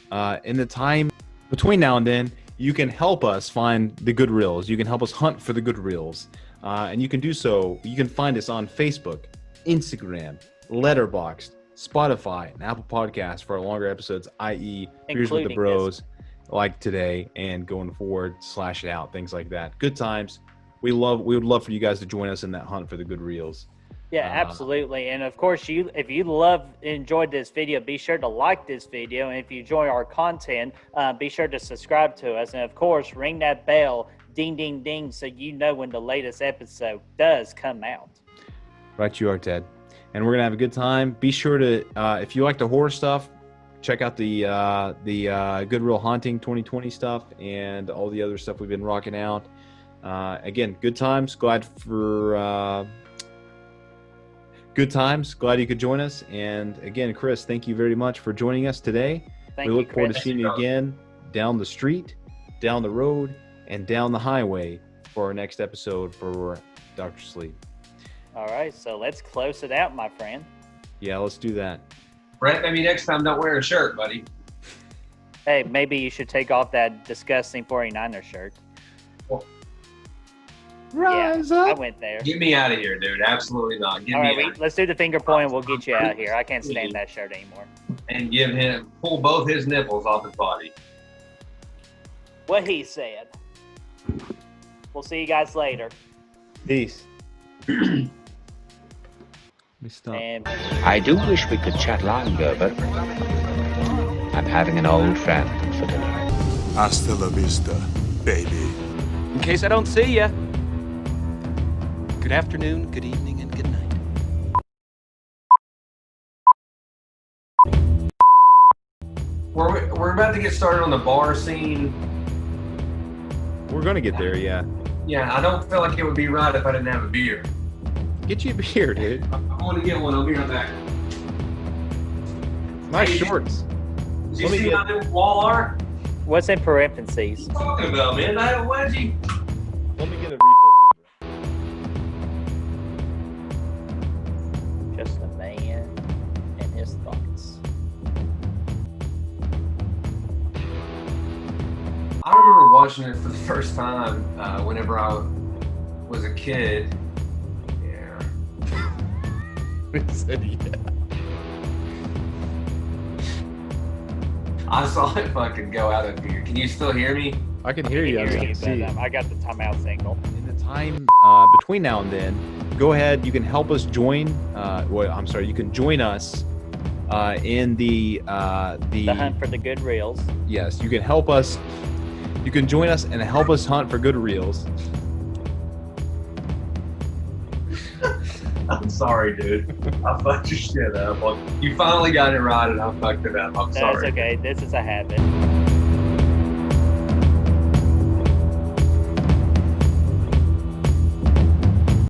In the time between now and then, you can help us find the good reels. You can help us hunt for the good reels. And you can do so. You can find us on Facebook, Instagram, Letterboxd, Spotify, and Apple Podcasts for our longer episodes, i.e. Beers with the Bros, like today, and going forward, Slash It Out, things like that. Good times. We would love for you guys to join us in that hunt for the good reels. Yeah, absolutely. And of course, if you enjoyed this video, be sure to like this video. And if you enjoy our content, be sure to subscribe to us. And of course, ring that bell, ding, ding, ding, so you know when the latest episode does come out. Right, you are, Ted. And we're going to have a good time. Be sure to, if you like the horror stuff, check out the Good Real Haunting 2020 stuff and all the other stuff we've been rocking out. Again, good times. Glad you could join us. And again, Chris, thank you very much for joining us today. We look forward to seeing you again down the street, down the road, and down the highway for our next episode for Dr. Sleep. All right, so let's close it out, my friend. Yeah, let's do that. Brett, maybe next time don't wear a shirt, buddy. Hey, maybe you should take off that disgusting 49er shirt. Rise up. I up. went there. Get me out of here, dude. Absolutely not. All right, let's do the finger point. We'll get you out of here. I can't stand that shirt anymore. And pull both his nipples off his body. What he said. We'll see you guys later. Peace. Let me stop. And I do wish we could chat longer, but I'm having an old friend for dinner. Hasta la vista, baby. In case I don't see ya. Good afternoon, good evening, and good night. We're about to get started on the bar scene. We're going to get there, yeah. Yeah, I don't feel like it would be right if I didn't have a beer. Get you a beer, dude. I'm going to get one. I'll be right back. Nice shorts. Did you see my new wall art? what's in parentheses? What are you talking about, man? I had a wedgie. Let me get a refill too, bro. Just a man and his thoughts. I remember watching it for the first time whenever I was a kid. Yeah. We said yeah. I saw it fucking go out of here. Can you still hear me? I can hear you. I Hear can you, see. but, I got the timeout signal. In the time between now and then, go ahead. You can help us join. You can join us in the hunt for the good reels. Yes, you can help us. You can join us and help us hunt for good reels. I'm sorry, dude. I fucked your shit up. You finally got it right, and I fucked it up. I'm sorry. That's okay. This is a habit.